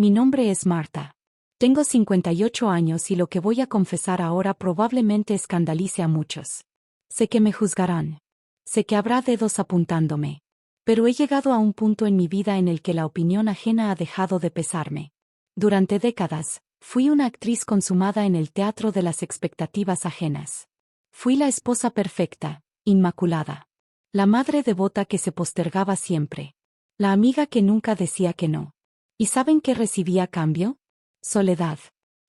Mi nombre es Marta. Tengo 58 años y lo que voy a confesar ahora probablemente escandalice a muchos. Sé que me juzgarán. Sé que habrá dedos apuntándome. Pero he llegado a un punto en mi vida en el que la opinión ajena ha dejado de pesarme. Durante décadas, fui una actriz consumada en el teatro de las expectativas ajenas. Fui la esposa perfecta, inmaculada. La madre devota que se postergaba siempre. La amiga que nunca decía que no. ¿Y saben qué recibí a cambio? Soledad.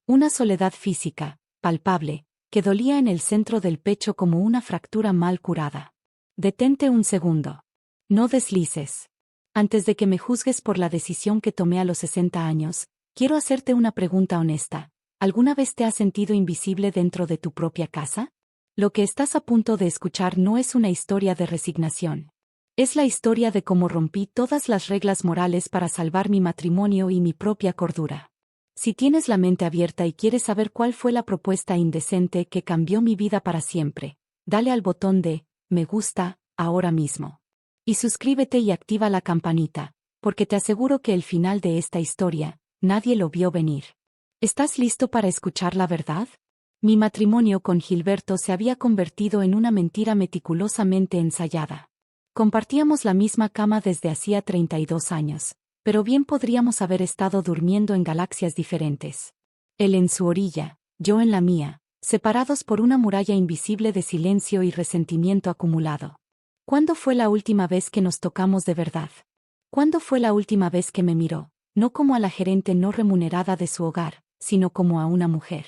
Una soledad física, palpable, que dolía en el centro del pecho como una fractura mal curada. Detente un segundo. No deslices. Antes de que me juzgues por la decisión que tomé a los 60 años, quiero hacerte una pregunta honesta. ¿Alguna vez te has sentido invisible dentro de tu propia casa? Lo que estás a punto de escuchar no es una historia de resignación. Es la historia de cómo rompí todas las reglas morales para salvar mi matrimonio y mi propia cordura. Si tienes la mente abierta y quieres saber cuál fue la propuesta indecente que cambió mi vida para siempre, dale al botón de me gusta ahora mismo. Y suscríbete y activa la campanita, porque te aseguro que el final de esta historia, nadie lo vio venir. ¿Estás listo para escuchar la verdad? Mi matrimonio con Gilberto se había convertido en una mentira meticulosamente ensayada. Compartíamos la misma cama desde hacía 32 años, pero bien podríamos haber estado durmiendo en galaxias diferentes. Él en su orilla, yo en la mía, separados por una muralla invisible de silencio y resentimiento acumulado. ¿Cuándo fue la última vez que nos tocamos de verdad? ¿Cuándo fue la última vez que me miró, no como a la gerente no remunerada de su hogar, sino como a una mujer?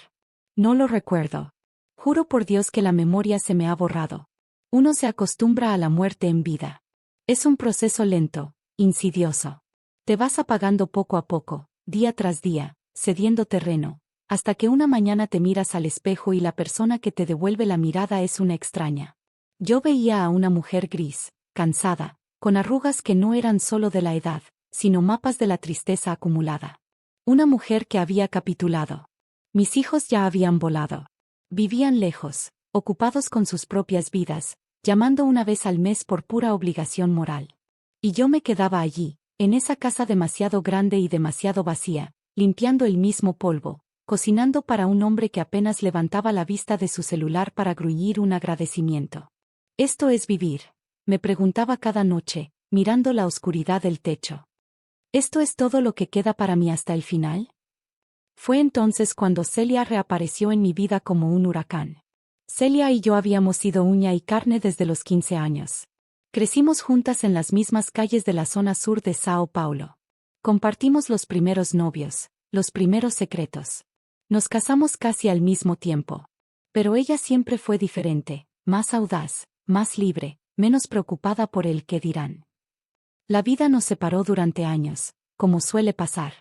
No lo recuerdo. Juro por Dios que la memoria se me ha borrado. Uno se acostumbra a la muerte en vida. Es un proceso lento, insidioso. Te vas apagando poco a poco, día tras día, cediendo terreno, hasta que una mañana te miras al espejo y la persona que te devuelve la mirada es una extraña. Yo veía a una mujer gris, cansada, con arrugas que no eran solo de la edad, sino mapas de la tristeza acumulada. Una mujer que había capitulado. Mis hijos ya habían volado. Vivían lejos, ocupados con sus propias vidas, llamando una vez al mes por pura obligación moral. Y yo me quedaba allí, en esa casa demasiado grande y demasiado vacía, limpiando el mismo polvo, cocinando para un hombre que apenas levantaba la vista de su celular para gruñir un agradecimiento. ¿Esto es vivir?, me preguntaba cada noche, mirando la oscuridad del techo. ¿Esto es todo lo que queda para mí hasta el final? Fue entonces cuando Celia reapareció en mi vida como un huracán. Celia y yo habíamos sido uña y carne desde los 15 años. Crecimos juntas en las mismas calles de la zona sur de Sao Paulo. Compartimos los primeros novios, los primeros secretos. Nos casamos casi al mismo tiempo. Pero ella siempre fue diferente, más audaz, más libre, menos preocupada por el qué dirán. La vida nos separó durante años, como suele pasar.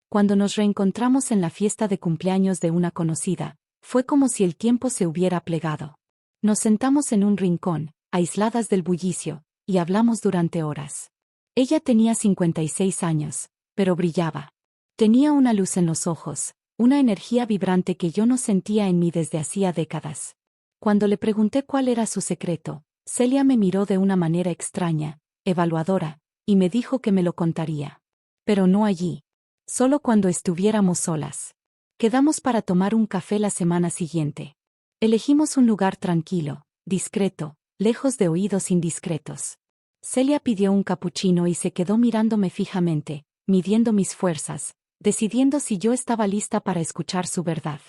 Cuando nos reencontramos en la fiesta de cumpleaños de una conocida, fue como si el tiempo se hubiera plegado. Nos sentamos en un rincón, aisladas del bullicio, y hablamos durante horas. Ella tenía 56 años, pero brillaba. Tenía una luz en los ojos, una energía vibrante que yo no sentía en mí desde hacía décadas. Cuando le pregunté cuál era su secreto, Celia me miró de una manera extraña, evaluadora, y me dijo que me lo contaría. Pero no allí. Solo cuando estuviéramos solas. Quedamos para tomar un café la semana siguiente. Elegimos un lugar tranquilo, discreto, lejos de oídos indiscretos. Celia pidió un capuchino y se quedó mirándome fijamente, midiendo mis fuerzas, decidiendo si yo estaba lista para escuchar su verdad.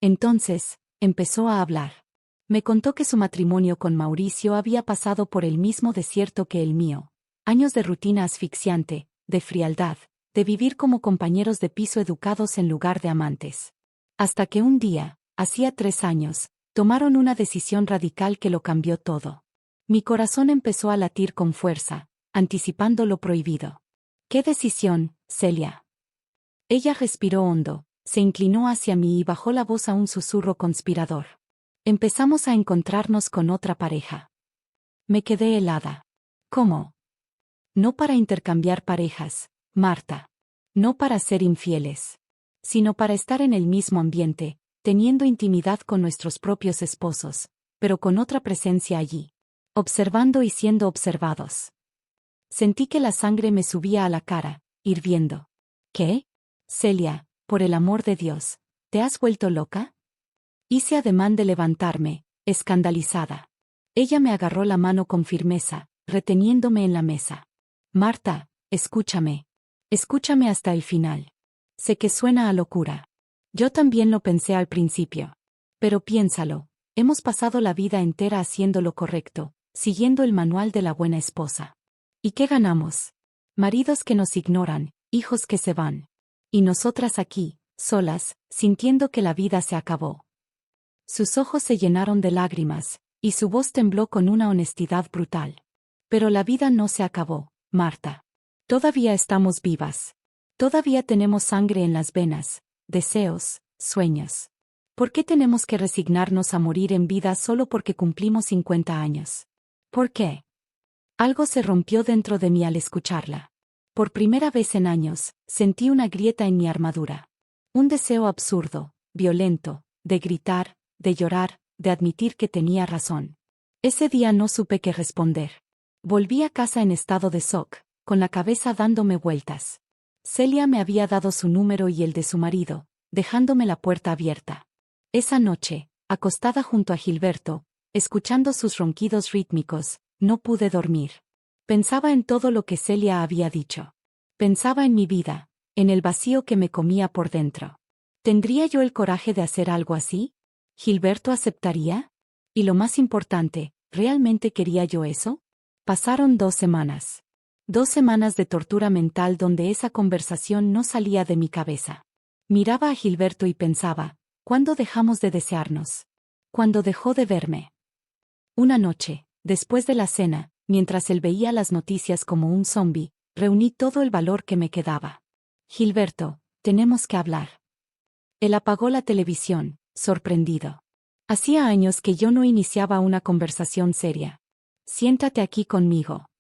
Entonces, empezó a hablar. Me contó que su matrimonio con Mauricio había pasado por el mismo desierto que el mío. Años de rutina asfixiante, de frialdad, de vivir como compañeros de piso educados en lugar de amantes. Hasta que un día, hacía 3 años, tomaron una decisión radical que lo cambió todo. Mi corazón empezó a latir con fuerza, anticipando lo prohibido. ¿Qué decisión, Celia? Ella respiró hondo, se inclinó hacia mí y bajó la voz a un susurro conspirador. Empezamos a encontrarnos con otra pareja. Me quedé helada. ¿Cómo? No para intercambiar parejas, Marta. No para ser infieles. Sino para estar en el mismo ambiente, teniendo intimidad con nuestros propios esposos, pero con otra presencia allí. Observando y siendo observados. Sentí que la sangre me subía a la cara, hirviendo. ¿Qué? Celia, por el amor de Dios, ¿te has vuelto loca? Hice ademán de levantarme, escandalizada. Ella me agarró la mano con firmeza, reteniéndome en la mesa. Marta, escúchame. Escúchame hasta el final. Sé que suena a locura. Yo también lo pensé al principio. Pero piénsalo, hemos pasado la vida entera haciendo lo correcto, siguiendo el manual de la buena esposa. ¿Y qué ganamos? Maridos que nos ignoran, hijos que se van. Y nosotras aquí, solas, sintiendo que la vida se acabó. Sus ojos se llenaron de lágrimas, y su voz tembló con una honestidad brutal. Pero la vida no se acabó, Marta. Todavía estamos vivas. Todavía tenemos sangre en las venas, deseos, sueños. ¿Por qué tenemos que resignarnos a morir en vida solo porque cumplimos 50 años? ¿Por qué? Algo se rompió dentro de mí al escucharla. Por primera vez en años, sentí una grieta en mi armadura. Un deseo absurdo, violento, de gritar, de llorar, de admitir que tenía razón. Ese día no supe qué responder. Volví a casa en estado de shock, con la cabeza dándome vueltas. Celia me había dado su número y el de su marido, dejándome la puerta abierta. Esa noche, acostada junto a Gilberto, escuchando sus ronquidos rítmicos, no pude dormir. Pensaba en todo lo que Celia había dicho. Pensaba en mi vida, en el vacío que me comía por dentro. ¿Tendría yo el coraje de hacer algo así? ¿Gilberto aceptaría? Y lo más importante, ¿realmente quería yo eso? Pasaron 2 semanas. 2 semanas de tortura mental donde esa conversación no salía de mi cabeza. Miraba a Gilberto y pensaba, ¿cuándo dejamos de desearnos? ¿Cuándo dejó de verme? Una noche, después de la cena, mientras él veía las noticias como un zombi, reuní todo el valor que me quedaba. Gilberto, tenemos que hablar. Él apagó la televisión, sorprendido. Hacía años que yo no iniciaba una conversación seria. Siéntate aquí conmigo.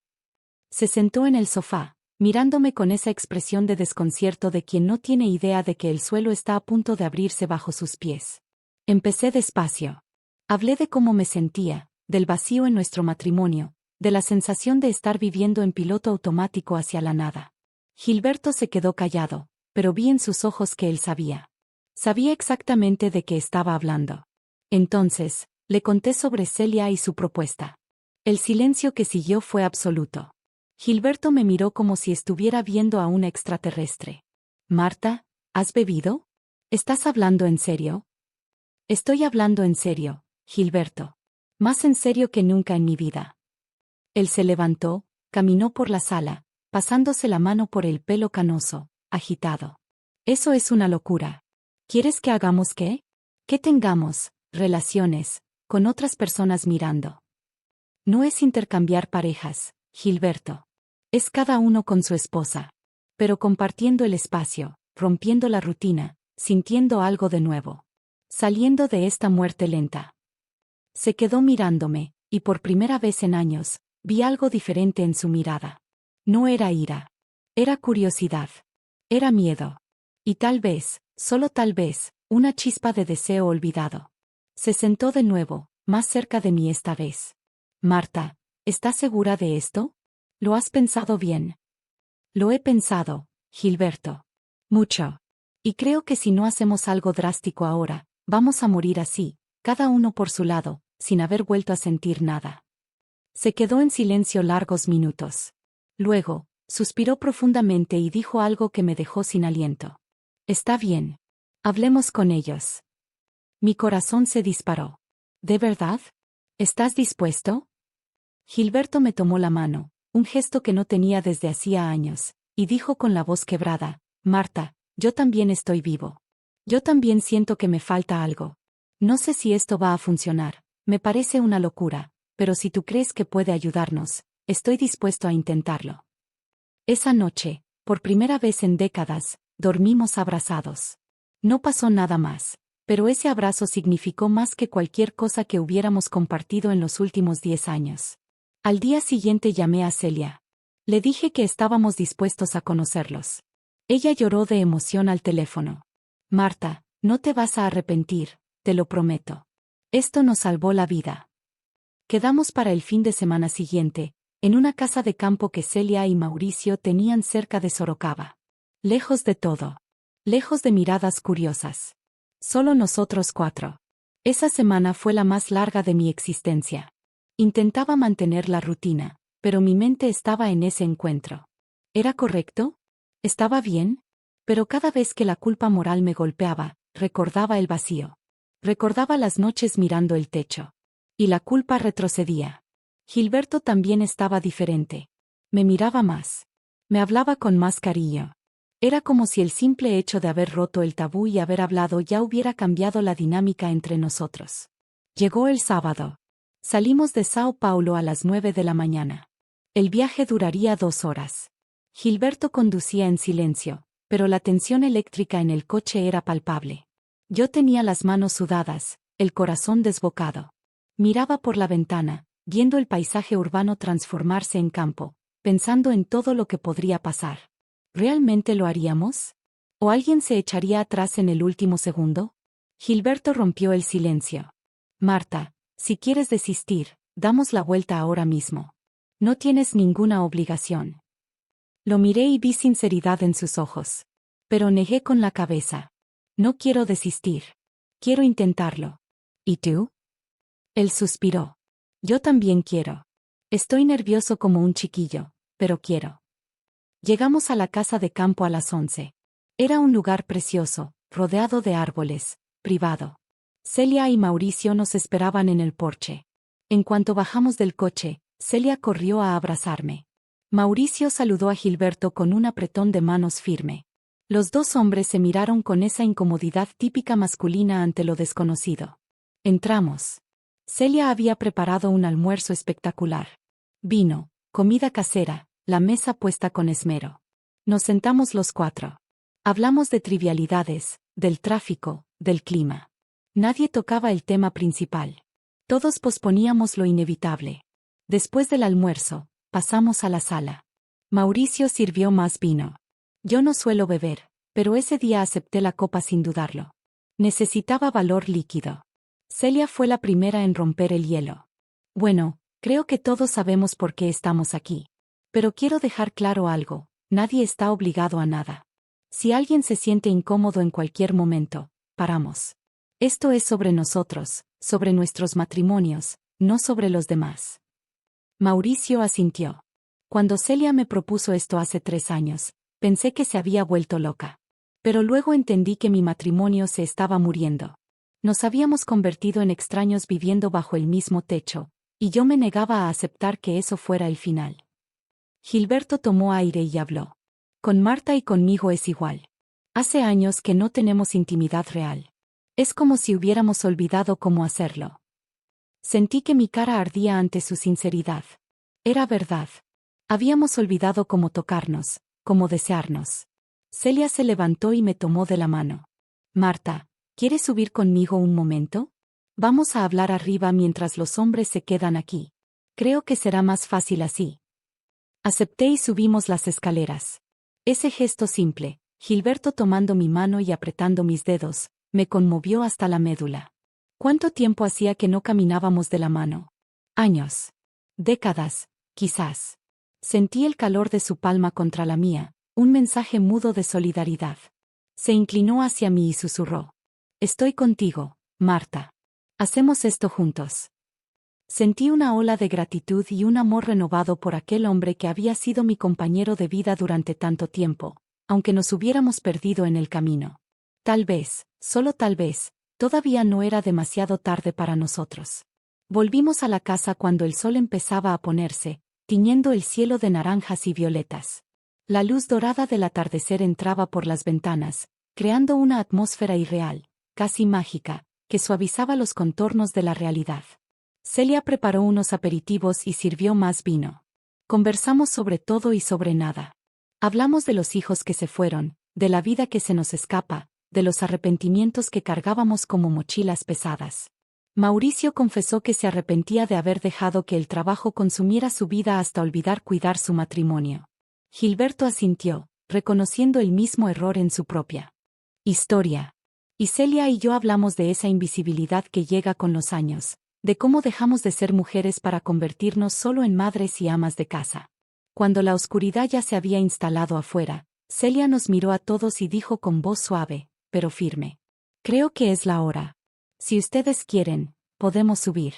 Se sentó en el sofá, mirándome con esa expresión de desconcierto de quien no tiene idea de que el suelo está a punto de abrirse bajo sus pies. Empecé despacio. Hablé de cómo me sentía, del vacío en nuestro matrimonio, de la sensación de estar viviendo en piloto automático hacia la nada. Gilberto se quedó callado, pero vi en sus ojos que él sabía. Sabía exactamente de qué estaba hablando. Entonces, le conté sobre Celia y su propuesta. El silencio que siguió fue absoluto. Gilberto me miró como si estuviera viendo a un extraterrestre. Marta, ¿has bebido? ¿Estás hablando en serio? Estoy hablando en serio, Gilberto. Más en serio que nunca en mi vida. Él se levantó, caminó por la sala, pasándose la mano por el pelo canoso, agitado. Eso es una locura. ¿Quieres que hagamos qué? Que tengamos relaciones con otras personas mirando. No es intercambiar parejas, Gilberto. Es cada uno con su esposa. Pero compartiendo el espacio, rompiendo la rutina, sintiendo algo de nuevo. Saliendo de esta muerte lenta. Se quedó mirándome, y por primera vez en años, vi algo diferente en su mirada. No era ira. Era curiosidad. Era miedo. Y tal vez, solo tal vez, una chispa de deseo olvidado. Se sentó de nuevo, más cerca de mí esta vez. Marta, ¿estás segura de esto? ¿Lo has pensado bien? Lo he pensado, Gilberto. Mucho. Y creo que si no hacemos algo drástico ahora, vamos a morir así, cada uno por su lado, sin haber vuelto a sentir nada. Se quedó en silencio largos minutos. Luego, suspiró profundamente y dijo algo que me dejó sin aliento. Está bien. Hablemos con ellos. Mi corazón se disparó. ¿De verdad? ¿Estás dispuesto? Gilberto me tomó la mano, un gesto que no tenía desde hacía años, y dijo con la voz quebrada, Marta, yo también estoy vivo. Yo también siento que me falta algo. No sé si esto va a funcionar, me parece una locura, pero si tú crees que puede ayudarnos, estoy dispuesto a intentarlo. Esa noche, por primera vez en décadas, dormimos abrazados. No pasó nada más, pero ese abrazo significó más que cualquier cosa que hubiéramos compartido en los últimos 10 años. Al día siguiente llamé a Celia. Le dije que estábamos dispuestos a conocerlos. Ella lloró de emoción al teléfono. Marta, no te vas a arrepentir, te lo prometo. Esto nos salvó la vida. Quedamos para el fin de semana siguiente, en una casa de campo que Celia y Mauricio tenían cerca de Sorocaba. Lejos de todo. lejos de miradas curiosas. Solo nosotros 4. Esa semana fue la más larga de mi existencia. Intentaba mantener la rutina, pero mi mente estaba en ese encuentro. ¿Era correcto? ¿Estaba bien? Pero cada vez que la culpa moral me golpeaba, recordaba el vacío. Recordaba las noches mirando el techo. Y la culpa retrocedía. Gilberto también estaba diferente. Me miraba más. Me hablaba con más cariño. Era como si el simple hecho de haber roto el tabú y haber hablado ya hubiera cambiado la dinámica entre nosotros. Llegó el sábado. Salimos de Sao Paulo a las 9 de la mañana. El viaje duraría 2 horas. Gilberto conducía en silencio, pero la tensión eléctrica en el coche era palpable. Yo tenía las manos sudadas, el corazón desbocado. Miraba por la ventana, viendo el paisaje urbano transformarse en campo, pensando en todo lo que podría pasar. ¿Realmente lo haríamos? ¿O alguien se echaría atrás en el último segundo? Gilberto rompió el silencio. Marta, si quieres desistir, damos la vuelta ahora mismo. No tienes ninguna obligación. Lo miré y vi sinceridad en sus ojos. Pero negué con la cabeza. No quiero desistir. Quiero intentarlo. ¿Y tú? Él suspiró. Yo también quiero. Estoy nervioso como un chiquillo, pero quiero. Llegamos a la casa de campo a las 11. Era un lugar precioso, rodeado de árboles, privado. Celia y Mauricio nos esperaban en el porche. En cuanto bajamos del coche, Celia corrió a abrazarme. Mauricio saludó a Gilberto con un apretón de manos firme. Los dos hombres se miraron con esa incomodidad típica masculina ante lo desconocido. Entramos. Celia había preparado un almuerzo espectacular. Vino, comida casera, la mesa puesta con esmero. Nos sentamos los 4. Hablamos de trivialidades, del tráfico, del clima. Nadie tocaba el tema principal. Todos posponíamos lo inevitable. Después del almuerzo, pasamos a la sala. Mauricio sirvió más vino. Yo no suelo beber, pero ese día acepté la copa sin dudarlo. Necesitaba valor líquido. Celia fue la primera en romper el hielo. Bueno, creo que todos sabemos por qué estamos aquí. Pero quiero dejar claro algo, nadie está obligado a nada. Si alguien se siente incómodo en cualquier momento, paramos. Esto es sobre nosotros, sobre nuestros matrimonios, no sobre los demás. Mauricio asintió. Cuando Celia me propuso esto hace 3 años, pensé que se había vuelto loca. Pero luego entendí que mi matrimonio se estaba muriendo. Nos habíamos convertido en extraños viviendo bajo el mismo techo, y yo me negaba a aceptar que eso fuera el final. Gilberto tomó aire y habló. Con Marta y conmigo es igual. Hace años que no tenemos intimidad real. Es como si hubiéramos olvidado cómo hacerlo. Sentí que mi cara ardía ante su sinceridad. Era verdad. Habíamos olvidado cómo tocarnos, cómo desearnos. Celia se levantó y me tomó de la mano. Marta, ¿quieres subir conmigo un momento? Vamos a hablar arriba mientras los hombres se quedan aquí. Creo que será más fácil así. Acepté y subimos las escaleras. Ese gesto simple, Gilberto tomando mi mano y apretando mis dedos, me conmovió hasta la médula. ¿Cuánto tiempo hacía que no caminábamos de la mano? Años. Décadas, quizás. Sentí el calor de su palma contra la mía, un mensaje mudo de solidaridad. Se inclinó hacia mí y susurró. Estoy contigo, Marta. Hacemos esto juntos. Sentí una ola de gratitud y un amor renovado por aquel hombre que había sido mi compañero de vida durante tanto tiempo, aunque nos hubiéramos perdido en el camino. Tal vez, solo tal vez, todavía no era demasiado tarde para nosotros. Volvimos a la casa cuando el sol empezaba a ponerse, tiñendo el cielo de naranjas y violetas. La luz dorada del atardecer entraba por las ventanas, creando una atmósfera irreal, casi mágica, que suavizaba los contornos de la realidad. Celia preparó unos aperitivos y sirvió más vino. Conversamos sobre todo y sobre nada. Hablamos de los hijos que se fueron, de la vida que se nos escapa, de los arrepentimientos que cargábamos como mochilas pesadas. Mauricio confesó que se arrepentía de haber dejado que el trabajo consumiera su vida hasta olvidar cuidar su matrimonio. Gilberto asintió, reconociendo el mismo error en su propia historia. Y Celia y yo hablamos de esa invisibilidad que llega con los años, de cómo dejamos de ser mujeres para convertirnos solo en madres y amas de casa. Cuando la oscuridad ya se había instalado afuera, Celia nos miró a todos y dijo con voz suave, pero firme. Creo que es la hora. Si ustedes quieren, podemos subir.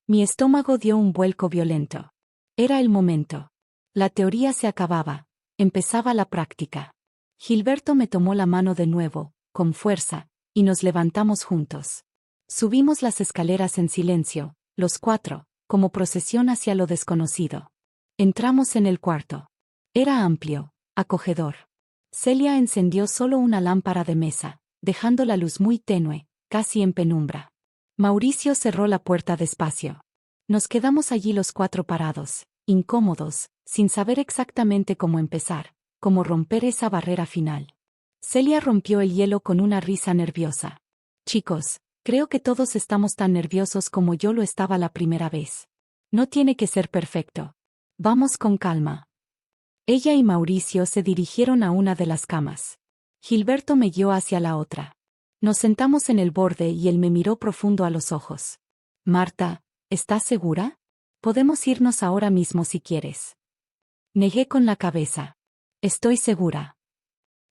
Mi estómago dio un vuelco violento. Era el momento. La teoría se acababa. Empezaba la práctica. Gilberto me tomó la mano de nuevo, con fuerza, y nos levantamos juntos. Subimos las escaleras en silencio, los cuatro, como procesión hacia lo desconocido. Entramos en el cuarto. Era amplio, acogedor. Celia encendió solo una lámpara de mesa, dejando la luz muy tenue, casi en penumbra. Mauricio cerró la puerta despacio. Nos quedamos allí los cuatro parados, incómodos, sin saber exactamente cómo empezar, cómo romper esa barrera final. Celia rompió el hielo con una risa nerviosa. Chicos, creo que todos estamos tan nerviosos como yo lo estaba la primera vez. No tiene que ser perfecto. Vamos con calma. Ella y Mauricio se dirigieron a una de las camas. Gilberto me guió hacia la otra. Nos sentamos en el borde y él me miró profundo a los ojos. Marta, ¿estás segura? Podemos irnos ahora mismo si quieres. Negué con la cabeza. Estoy segura.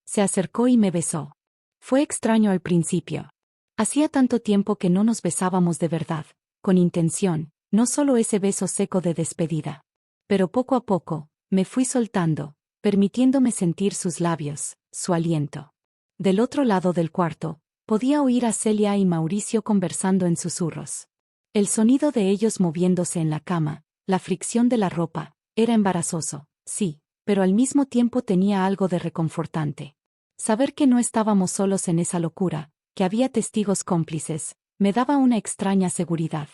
Se acercó y me besó. Fue extraño al principio. Hacía tanto tiempo que no nos besábamos de verdad, con intención, no solo ese beso seco de despedida. Pero poco a poco, me fui soltando, permitiéndome sentir sus labios, su aliento. Del otro lado del cuarto, podía oír a Celia y Mauricio conversando en susurros. El sonido de ellos moviéndose en la cama, la fricción de la ropa, era embarazoso, sí, pero al mismo tiempo tenía algo de reconfortante. Saber que no estábamos solos en esa locura, que había testigos cómplices, me daba una extraña seguridad.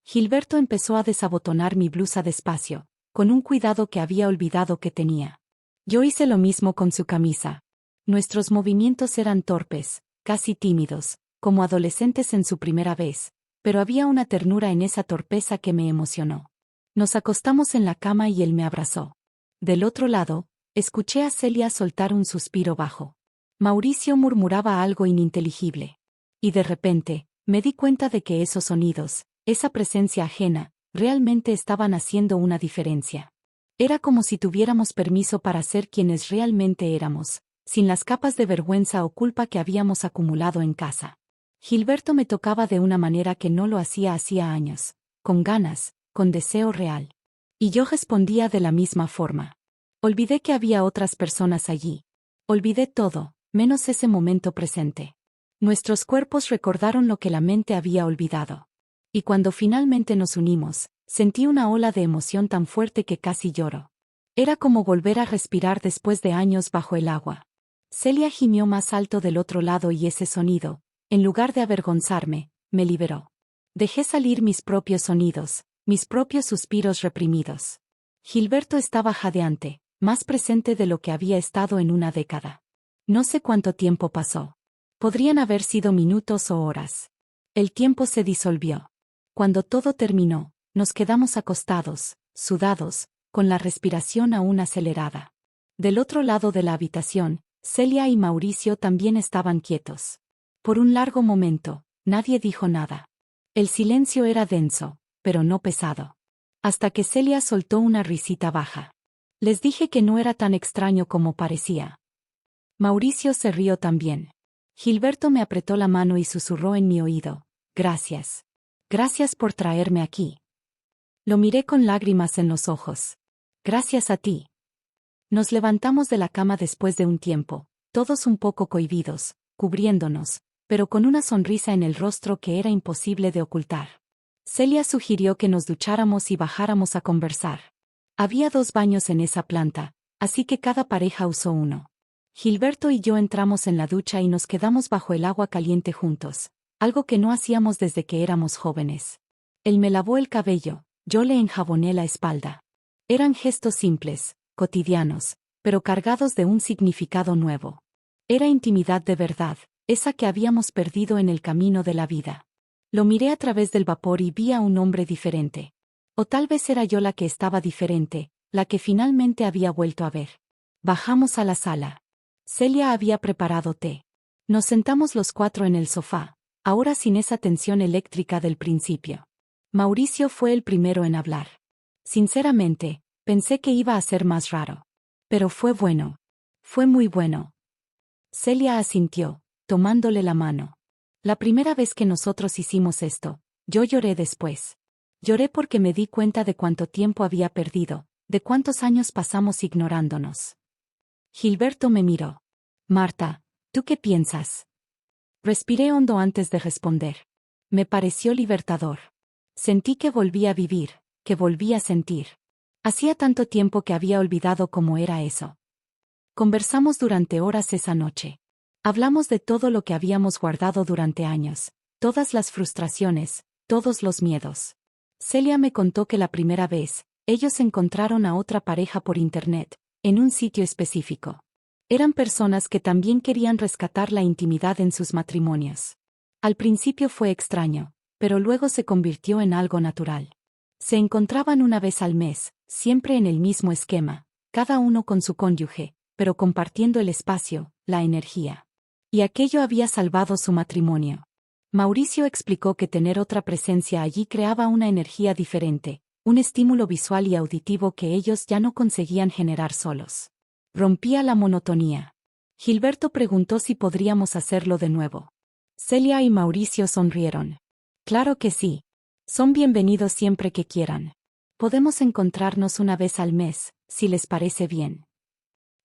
Gilberto empezó a desabotonar mi blusa despacio, con un cuidado que había olvidado que tenía. Yo hice lo mismo con su camisa. Nuestros movimientos eran torpes, casi tímidos, como adolescentes en su primera vez, pero había una ternura en esa torpeza que me emocionó. Nos acostamos en la cama y él me abrazó. Del otro lado, escuché a Celia soltar un suspiro bajo. Mauricio murmuraba algo ininteligible. Y de repente, me di cuenta de que esos sonidos, esa presencia ajena, realmente estaban haciendo una diferencia. Era como si tuviéramos permiso para ser quienes realmente éramos, sin las capas de vergüenza o culpa que habíamos acumulado en casa. Gilberto me tocaba de una manera que no lo hacía años, con ganas, con deseo real. Y yo respondía de la misma forma. Olvidé que había otras personas allí. Olvidé todo, menos ese momento presente. Nuestros cuerpos recordaron lo que la mente había olvidado. Y cuando finalmente nos unimos, sentí una ola de emoción tan fuerte que casi lloro. Era como volver a respirar después de años bajo el agua. Celia gimió más alto del otro lado y ese sonido, en lugar de avergonzarme, me liberó. Dejé salir mis propios sonidos, mis propios suspiros reprimidos. Gilberto estaba jadeante, más presente de lo que había estado en una década. No sé cuánto tiempo pasó. Podrían haber sido minutos o horas. El tiempo se disolvió. Cuando todo terminó, nos quedamos acostados, sudados, con la respiración aún acelerada. Del otro lado de la habitación, Celia y Mauricio también estaban quietos. Por un largo momento, nadie dijo nada. El silencio era denso, pero no pesado. Hasta que Celia soltó una risita baja. Les dije que no era tan extraño como parecía. Mauricio se rió también. Gilberto me apretó la mano y susurró en mi oído, gracias. Gracias por traerme aquí. Lo miré con lágrimas en los ojos. Gracias a ti. Nos levantamos de la cama después de un tiempo, todos un poco cohibidos, cubriéndonos, pero con una sonrisa en el rostro que era imposible de ocultar. Celia sugirió que nos ducháramos y bajáramos a conversar. Había 2 baños en esa planta, así que cada pareja usó uno. Gilberto y yo entramos en la ducha y nos quedamos bajo el agua caliente juntos, algo que no hacíamos desde que éramos jóvenes. Él me lavó el cabello, yo le enjaboné la espalda. Eran gestos simples, cotidianos, pero cargados de un significado nuevo. Era intimidad de verdad, esa que habíamos perdido en el camino de la vida. Lo miré a través del vapor y vi a un hombre diferente. O tal vez era yo la que estaba diferente, la que finalmente había vuelto a ver. Bajamos a la sala. Celia había preparado té. Nos sentamos los 4 en el sofá, ahora sin esa tensión eléctrica del principio. Mauricio fue el primero en hablar. Sinceramente, pensé que iba a ser más raro. Pero fue bueno. Fue muy bueno. Celia asintió, tomándole la mano. La primera vez que nosotros hicimos esto, yo lloré después. Lloré porque me di cuenta de cuánto tiempo había perdido, de cuántos años pasamos ignorándonos. Gilberto me miró. Marta, ¿tú qué piensas? Respiré hondo antes de responder. Me pareció libertador. Sentí que volví a vivir, que volví a sentir. Hacía tanto tiempo que había olvidado cómo era eso. Conversamos durante horas esa noche. Hablamos de todo lo que habíamos guardado durante años, todas las frustraciones, todos los miedos. Celia me contó que la primera vez, ellos encontraron a otra pareja por internet, en un sitio específico. Eran personas que también querían rescatar la intimidad en sus matrimonios. Al principio fue extraño, pero luego se convirtió en algo natural. Se encontraban una vez al mes, siempre en el mismo esquema, cada uno con su cónyuge, pero compartiendo el espacio, la energía. Y aquello había salvado su matrimonio. Mauricio explicó que tener otra presencia allí creaba una energía diferente, un estímulo visual y auditivo que ellos ya no conseguían generar solos. Rompía la monotonía. Gilberto preguntó si podríamos hacerlo de nuevo. Celia y Mauricio sonrieron. Claro que sí. Son bienvenidos siempre que quieran. Podemos encontrarnos una vez al mes, si les parece bien.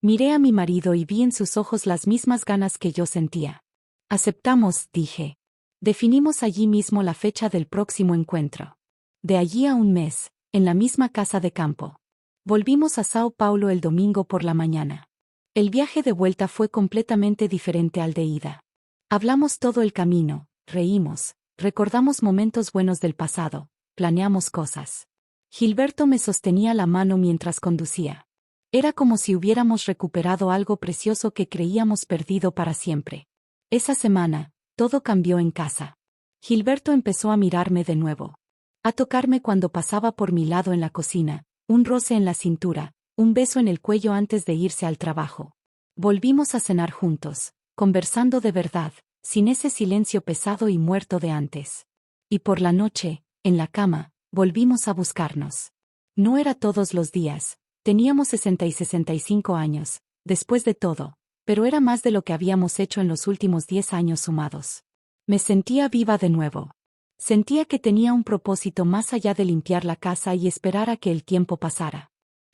Miré a mi marido y vi en sus ojos las mismas ganas que yo sentía. Aceptamos, dije. Definimos allí mismo la fecha del próximo encuentro. De allí a un mes, en la misma casa de campo. Volvimos a Sao Paulo el domingo por la mañana. El viaje de vuelta fue completamente diferente al de ida. Hablamos todo el camino, reímos, recordamos momentos buenos del pasado, planeamos cosas. Gilberto me sostenía la mano mientras conducía. Era como si hubiéramos recuperado algo precioso que creíamos perdido para siempre. Esa semana, todo cambió en casa. Gilberto empezó a mirarme de nuevo. A tocarme cuando pasaba por mi lado en la cocina, un roce en la cintura, un beso en el cuello antes de irse al trabajo. Volvimos a cenar juntos, conversando de verdad, sin ese silencio pesado y muerto de antes. Y por la noche, en la cama, volvimos a buscarnos. No era todos los días. Teníamos 60 y 65 años, después de todo, pero era más de lo que habíamos hecho en los últimos 10 años sumados. Me sentía viva de nuevo. Sentía que tenía un propósito más allá de limpiar la casa y esperar a que el tiempo pasara.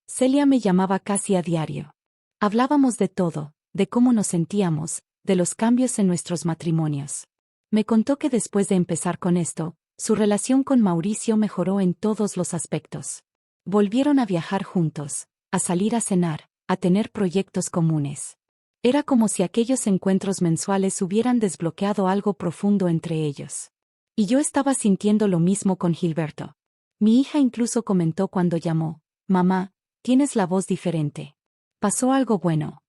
Celia me llamaba casi a diario. Hablábamos de todo, de cómo nos sentíamos, de los cambios en nuestros matrimonios. Me contó que después de empezar con esto, su relación con Mauricio mejoró en todos los aspectos. Volvieron a viajar juntos, a salir a cenar, a tener proyectos comunes. Era como si aquellos encuentros mensuales hubieran desbloqueado algo profundo entre ellos. Y yo estaba sintiendo lo mismo con Gilberto. Mi hija incluso comentó cuando llamó: «Mamá, tienes la voz diferente. Pasó algo bueno».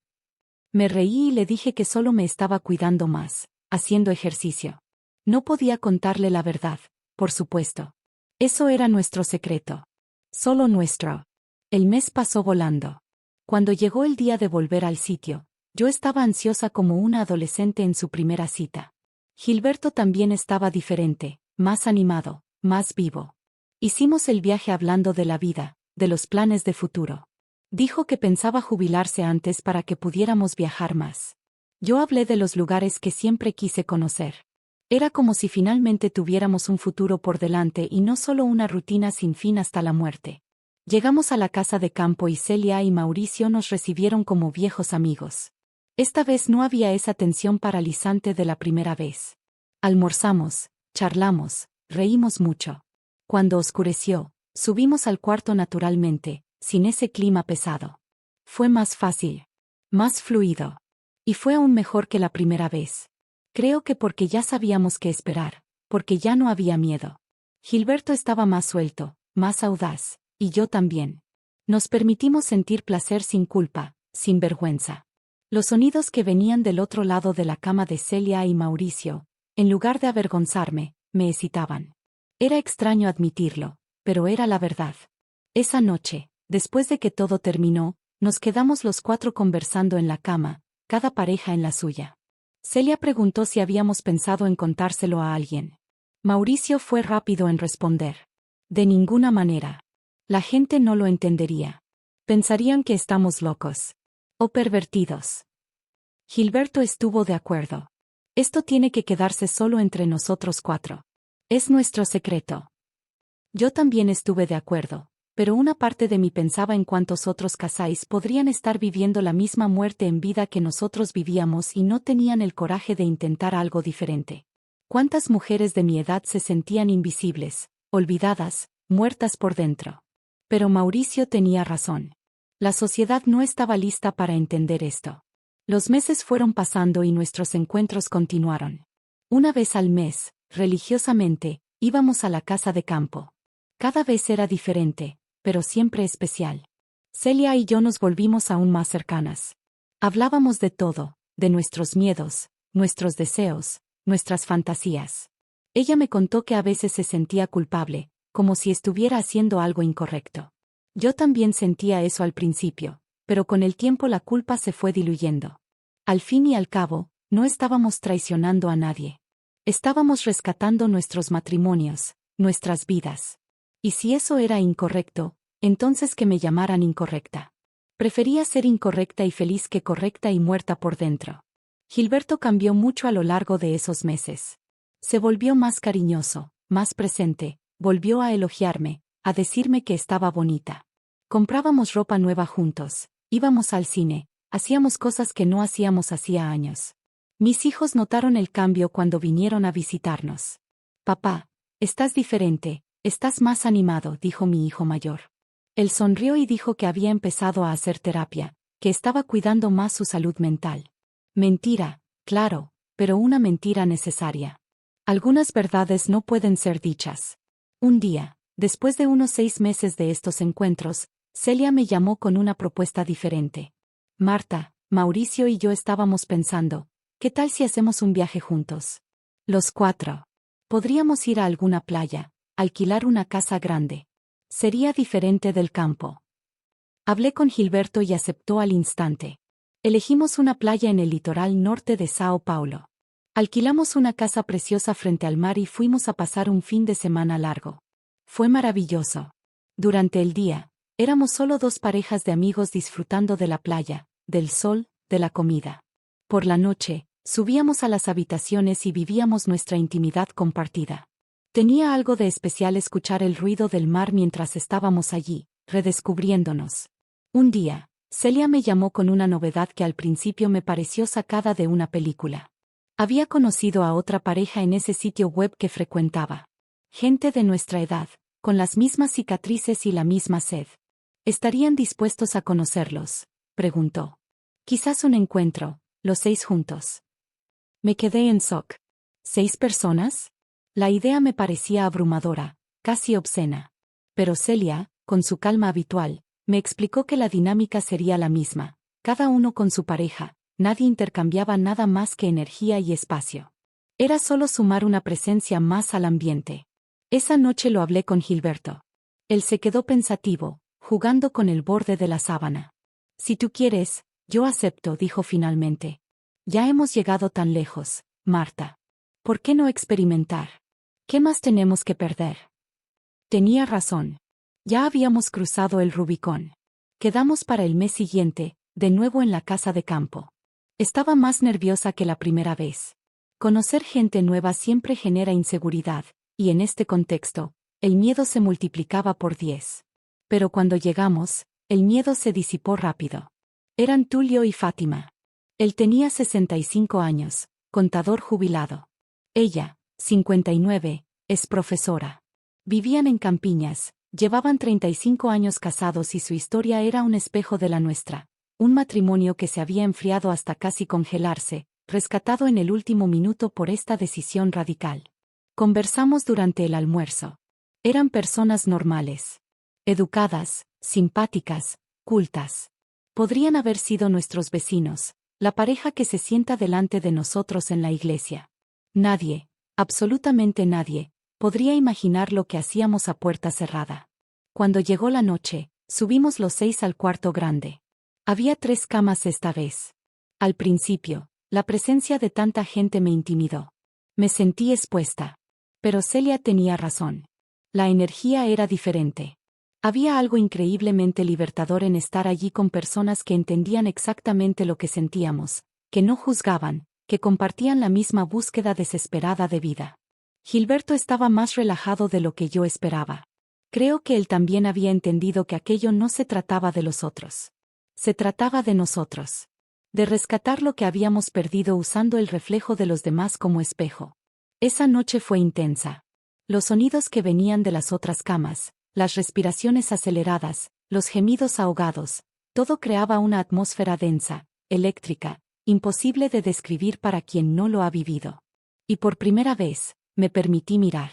Me reí y le dije que solo me estaba cuidando más, haciendo ejercicio. No podía contarle la verdad, por supuesto. Eso era nuestro secreto. Solo nuestro. El mes pasó volando. Cuando llegó el día de volver al sitio, yo estaba ansiosa como una adolescente en su primera cita. Gilberto también estaba diferente, más animado, más vivo. Hicimos el viaje hablando de la vida, de los planes de futuro. Dijo que pensaba jubilarse antes para que pudiéramos viajar más. Yo hablé de los lugares que siempre quise conocer. Era como si finalmente tuviéramos un futuro por delante y no solo una rutina sin fin hasta la muerte. Llegamos a la casa de campo y Celia y Mauricio nos recibieron como viejos amigos. Esta vez no había esa tensión paralizante de la primera vez. Almorzamos, charlamos, reímos mucho. Cuando oscureció, subimos al cuarto naturalmente, sin ese clima pesado. Fue más fácil, más fluido. Y fue aún mejor que la primera vez. Creo que porque ya sabíamos qué esperar, porque ya no había miedo. Gilberto estaba más suelto, más audaz, y yo también. Nos permitimos sentir placer sin culpa, sin vergüenza. Los sonidos que venían del otro lado de la cama de Celia y Mauricio, en lugar de avergonzarme, me excitaban. Era extraño admitirlo, pero era la verdad. Esa noche, después de que todo terminó, nos quedamos los 4 conversando en la cama, cada pareja en la suya. Celia preguntó si habíamos pensado en contárselo a alguien. Mauricio fue rápido en responder. De ninguna manera. La gente no lo entendería. Pensarían que estamos locos. O pervertidos. Gilberto estuvo de acuerdo. Esto tiene que quedarse solo entre nosotros cuatro. Es nuestro secreto. Yo también estuve de acuerdo, pero una parte de mí pensaba en cuántos otros Casais podrían estar viviendo la misma muerte en vida que nosotros vivíamos y no tenían el coraje de intentar algo diferente. Cuántas mujeres de mi edad se sentían invisibles, olvidadas, muertas por dentro. Pero Mauricio tenía razón. La sociedad no estaba lista para entender esto. Los meses fueron pasando y nuestros encuentros continuaron. Una vez al mes, religiosamente, íbamos a la casa de campo. Cada vez era diferente, pero siempre especial. Celia y yo nos volvimos aún más cercanas. Hablábamos de todo, de nuestros miedos, nuestros deseos, nuestras fantasías. Ella me contó que a veces se sentía culpable, como si estuviera haciendo algo incorrecto. Yo también sentía eso al principio, pero con el tiempo la culpa se fue diluyendo. Al fin y al cabo, no estábamos traicionando a nadie. Estábamos rescatando nuestros matrimonios, nuestras vidas. Y si eso era incorrecto, entonces que me llamaran incorrecta. Prefería ser incorrecta y feliz que correcta y muerta por dentro. Gilberto cambió mucho a lo largo de esos meses. Se volvió más cariñoso, más presente, volvió a elogiarme, a decirme que estaba bonita. Comprábamos ropa nueva juntos, íbamos al cine, hacíamos cosas que no hacíamos hacía años. Mis hijos notaron el cambio cuando vinieron a visitarnos. Papá, estás diferente, estás más animado, dijo mi hijo mayor. Él sonrió y dijo que había empezado a hacer terapia, que estaba cuidando más su salud mental. Mentira, claro, pero una mentira necesaria. Algunas verdades no pueden ser dichas. Un día, después de unos 6 meses de estos encuentros, Celia me llamó con una propuesta diferente. Marta, Mauricio y yo estábamos pensando, ¿qué tal si hacemos un viaje juntos? Los 4. Podríamos ir a alguna playa, alquilar una casa grande. Sería diferente del campo. Hablé con Gilberto y aceptó al instante. Elegimos una playa en el litoral norte de Sao Paulo. Alquilamos una casa preciosa frente al mar y fuimos a pasar un fin de semana largo. Fue maravilloso. Durante el día, éramos solo 2 parejas de amigos disfrutando de la playa, del sol, de la comida. Por la noche, subíamos a las habitaciones y vivíamos nuestra intimidad compartida. Tenía algo de especial escuchar el ruido del mar mientras estábamos allí, redescubriéndonos. Un día, Celia me llamó con una novedad que al principio me pareció sacada de una película. Había conocido a otra pareja en ese sitio web que frecuentaba. Gente de nuestra edad, con las mismas cicatrices y la misma sed. ¿Estarían dispuestos a conocerlos?, preguntó. Quizás un encuentro, los 6 juntos. Me quedé en shock. ¿6 personas? La idea me parecía abrumadora, casi obscena. Pero Celia, con su calma habitual, me explicó que la dinámica sería la misma, cada uno con su pareja, nadie intercambiaba nada más que energía y espacio. Era solo sumar una presencia más al ambiente. Esa noche lo hablé con Gilberto. Él se quedó pensativo, jugando con el borde de la sábana. Si tú quieres, yo acepto, dijo finalmente. Ya hemos llegado tan lejos, Marta. ¿Por qué no experimentar? ¿Qué más tenemos que perder? Tenía razón. Ya habíamos cruzado el Rubicón. Quedamos para el mes siguiente, de nuevo en la casa de campo. Estaba más nerviosa que la primera vez. Conocer gente nueva siempre genera inseguridad, y en este contexto, el miedo se multiplicaba por 10. Pero cuando llegamos, el miedo se disipó rápido. Eran Tulio y Fátima. Él tenía 65 años, contador jubilado. Ella, 59, es profesora. Vivían en Campiñas, llevaban 35 años casados y su historia era un espejo de la nuestra. Un matrimonio que se había enfriado hasta casi congelarse, rescatado en el último minuto por esta decisión radical. Conversamos durante el almuerzo. Eran personas normales. Educadas, simpáticas, cultas. Podrían haber sido nuestros vecinos, la pareja que se sienta delante de nosotros en la iglesia. Nadie, absolutamente nadie, podría imaginar lo que hacíamos a puerta cerrada. Cuando llegó la noche, subimos los 6 al cuarto grande. Había 3 camas esta vez. Al principio, la presencia de tanta gente me intimidó. Me sentí expuesta. Pero Celia tenía razón. La energía era diferente. Había algo increíblemente libertador en estar allí con personas que entendían exactamente lo que sentíamos, que no juzgaban, que compartían la misma búsqueda desesperada de vida. Gilberto estaba más relajado de lo que yo esperaba. Creo que él también había entendido que aquello no se trataba de los otros. Se trataba de nosotros. De rescatar lo que habíamos perdido usando el reflejo de los demás como espejo. Esa noche fue intensa. Los sonidos que venían de las otras camas, las respiraciones aceleradas, los gemidos ahogados, todo creaba una atmósfera densa, eléctrica, imposible de describir para quien no lo ha vivido. Y por primera vez, me permití mirar.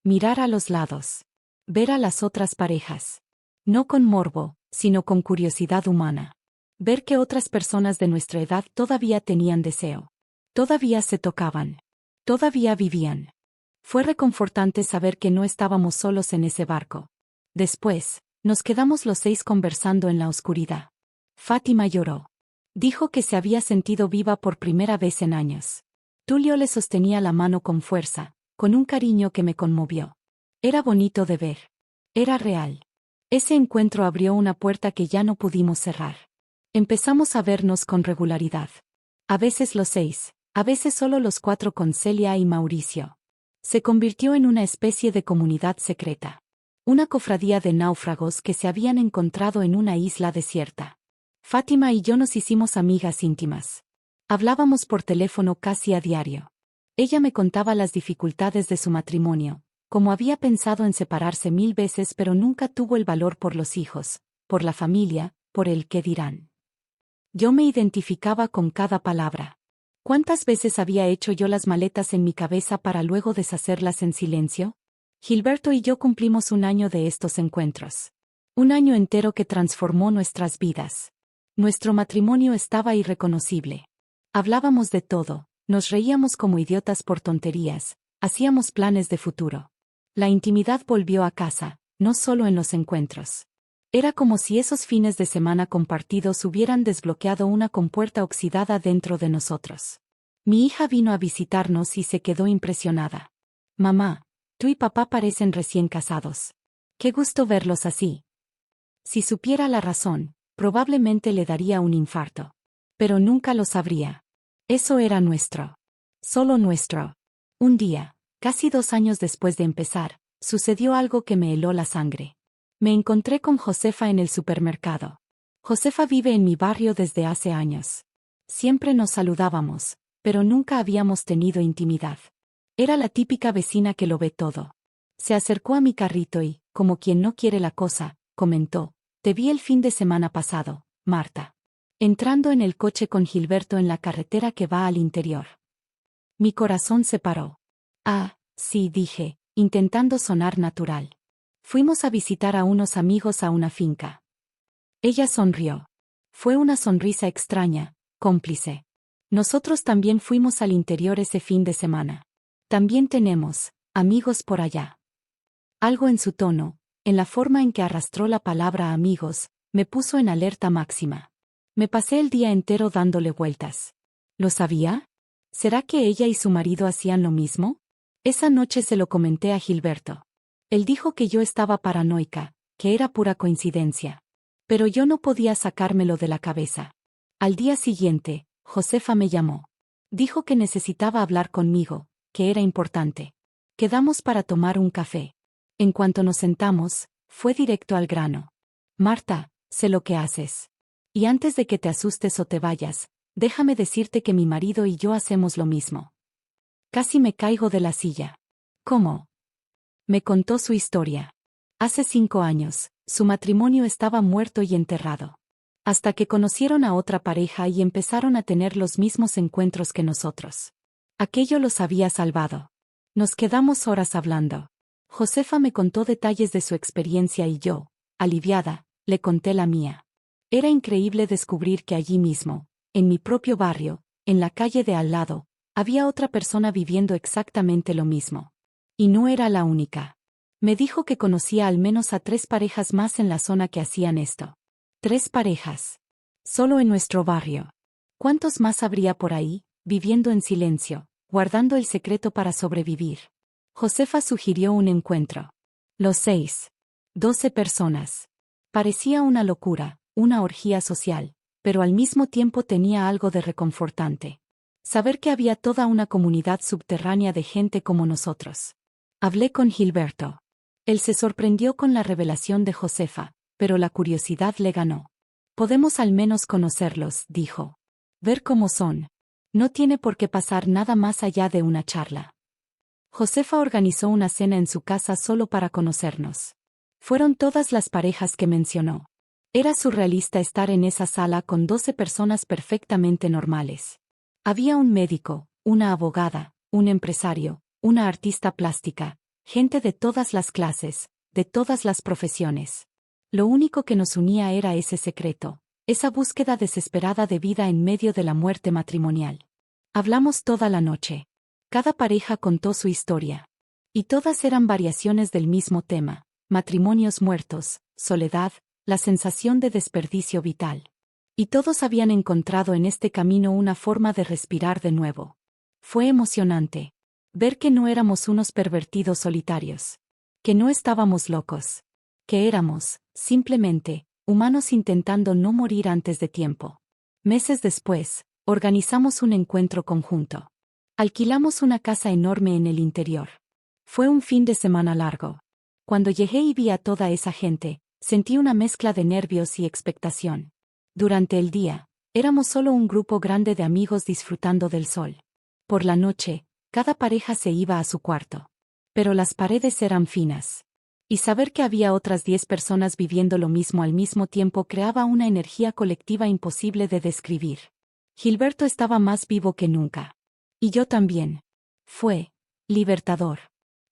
Mirar a los lados. Ver a las otras parejas. No con morbo, sino con curiosidad humana. Ver que otras personas de nuestra edad todavía tenían deseo. Todavía se tocaban. Todavía vivían. Fue reconfortante saber que no estábamos solos en ese barco. Después, nos quedamos los 6 conversando en la oscuridad. Fátima lloró. Dijo que se había sentido viva por primera vez en años. Tulio le sostenía la mano con fuerza, con un cariño que me conmovió. Era bonito de ver. Era real. Ese encuentro abrió una puerta que ya no pudimos cerrar. Empezamos a vernos con regularidad. A veces los 6, a veces solo los 4 con Celia y Mauricio. Se convirtió en una especie de comunidad secreta. Una cofradía de náufragos que se habían encontrado en una isla desierta. Fátima y yo nos hicimos amigas íntimas. Hablábamos por teléfono casi a diario. Ella me contaba las dificultades de su matrimonio, como había pensado en separarse 1000 veces pero nunca tuvo el valor por los hijos, por la familia, por el qué dirán. Yo me identificaba con cada palabra. ¿Cuántas veces había hecho yo las maletas en mi cabeza para luego deshacerlas en silencio? Gilberto y yo cumplimos 1 año de estos encuentros. 1 año entero que transformó nuestras vidas. Nuestro matrimonio estaba irreconocible. Hablábamos de todo, nos reíamos como idiotas por tonterías, hacíamos planes de futuro. La intimidad volvió a casa, no solo en los encuentros. Era como si esos fines de semana compartidos hubieran desbloqueado una compuerta oxidada dentro de nosotros. Mi hija vino a visitarnos y se quedó impresionada. Mamá, tú y papá parecen recién casados. Qué gusto verlos así. Si supiera la razón, probablemente le daría un infarto. Pero nunca lo sabría. Eso era nuestro. Solo nuestro. Un día, casi 2 años después de empezar, sucedió algo que me heló la sangre. Me encontré con Josefa en el supermercado. Josefa vive en mi barrio desde hace años. Siempre nos saludábamos, pero nunca habíamos tenido intimidad. Era la típica vecina que lo ve todo. Se acercó a mi carrito y, como quien no quiere la cosa, comentó: «Te vi el fin de semana pasado, Marta». Entrando en el coche con Gilberto en la carretera que va al interior. Mi corazón se paró. Ah, sí, dije, intentando sonar natural. Fuimos a visitar a unos amigos a una finca. Ella sonrió. Fue una sonrisa extraña, cómplice. Nosotros también fuimos al interior ese fin de semana. También tenemos amigos por allá. Algo en su tono, en la forma en que arrastró la palabra amigos, me puso en alerta máxima. Me pasé el día entero dándole vueltas. ¿Lo sabía? ¿Será que ella y su marido hacían lo mismo? Esa noche se lo comenté a Gilberto. Él dijo que yo estaba paranoica, que era pura coincidencia. Pero yo no podía sacármelo de la cabeza. Al día siguiente, Josefa me llamó. Dijo que necesitaba hablar conmigo, que era importante. Quedamos para tomar un café. En cuanto nos sentamos, fue directo al grano. Marta, sé lo que haces. Y antes de que te asustes o te vayas, déjame decirte que mi marido y yo hacemos lo mismo. Casi me caigo de la silla. ¿Cómo? Me contó su historia. Hace 5 años, su matrimonio estaba muerto y enterrado. Hasta que conocieron a otra pareja y empezaron a tener los mismos encuentros que nosotros. Aquello los había salvado. Nos quedamos horas hablando. Josefa me contó detalles de su experiencia y yo, aliviada, le conté la mía. Era increíble descubrir que allí mismo, en mi propio barrio, en la calle de al lado, había otra persona viviendo exactamente lo mismo. Y no era la única. Me dijo que conocía al menos a 3 parejas más en la zona que hacían esto. 3 parejas. Solo en nuestro barrio. ¿Cuántos más habría por ahí, viviendo en silencio, guardando el secreto para sobrevivir? Josefa sugirió un encuentro. Los 6. 12 personas. Parecía una locura, una orgía social, pero al mismo tiempo tenía algo de reconfortante. Saber que había toda una comunidad subterránea de gente como nosotros. Hablé con Gilberto. Él se sorprendió con la revelación de Josefa, pero la curiosidad le ganó. Podemos al menos conocerlos, dijo. Ver cómo son. No tiene por qué pasar nada más allá de una charla. Josefa organizó una cena en su casa solo para conocernos. Fueron todas las parejas que mencionó. Era surrealista estar en esa sala con 12 personas perfectamente normales. Había un médico, una abogada, un empresario, una artista plástica, gente de todas las clases, de todas las profesiones. Lo único que nos unía era ese secreto, esa búsqueda desesperada de vida en medio de la muerte matrimonial. Hablamos toda la noche. Cada pareja contó su historia. Y todas eran variaciones del mismo tema: matrimonios muertos, soledad, la sensación de desperdicio vital. Y todos habían encontrado en este camino una forma de respirar de nuevo. Fue emocionante ver que no éramos unos pervertidos solitarios, que no estábamos locos, que éramos, simplemente, humanos intentando no morir antes de tiempo. Meses después, organizamos un encuentro conjunto. Alquilamos una casa enorme en el interior. Fue un fin de semana largo. Cuando llegué y vi a toda esa gente, sentí una mezcla de nervios y expectación. Durante el día, éramos solo un grupo grande de amigos disfrutando del sol. Por la noche, cada pareja se iba a su cuarto. Pero las paredes eran finas. Y saber que había otras 10 personas viviendo lo mismo al mismo tiempo creaba una energía colectiva imposible de describir. Gilberto estaba más vivo que nunca. Y yo también. Fue libertador.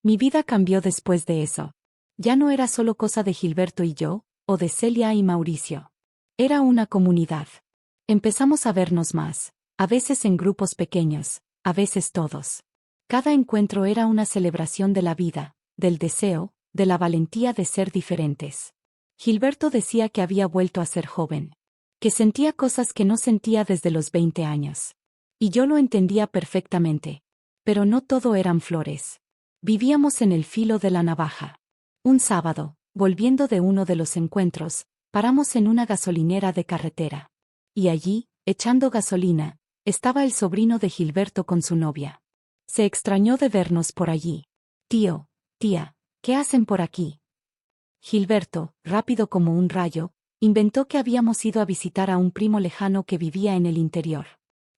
Mi vida cambió después de eso. Ya no era solo cosa de Gilberto y yo, o de Celia y Mauricio. Era una comunidad. Empezamos a vernos más, a veces en grupos pequeños, a veces todos. Cada encuentro era una celebración de la vida, del deseo, de la valentía de ser diferentes. Gilberto decía que había vuelto a ser joven, que sentía cosas que no sentía desde los 20 años. Y yo lo entendía perfectamente. Pero no todo eran flores. Vivíamos en el filo de la navaja. Un sábado, volviendo de uno de los encuentros, paramos en una gasolinera de carretera. Y allí, echando gasolina, estaba el sobrino de Gilberto con su novia. Se extrañó de vernos por allí. Tío, tía, ¿qué hacen por aquí? Gilberto, rápido como un rayo, inventó que habíamos ido a visitar a un primo lejano que vivía en el interior.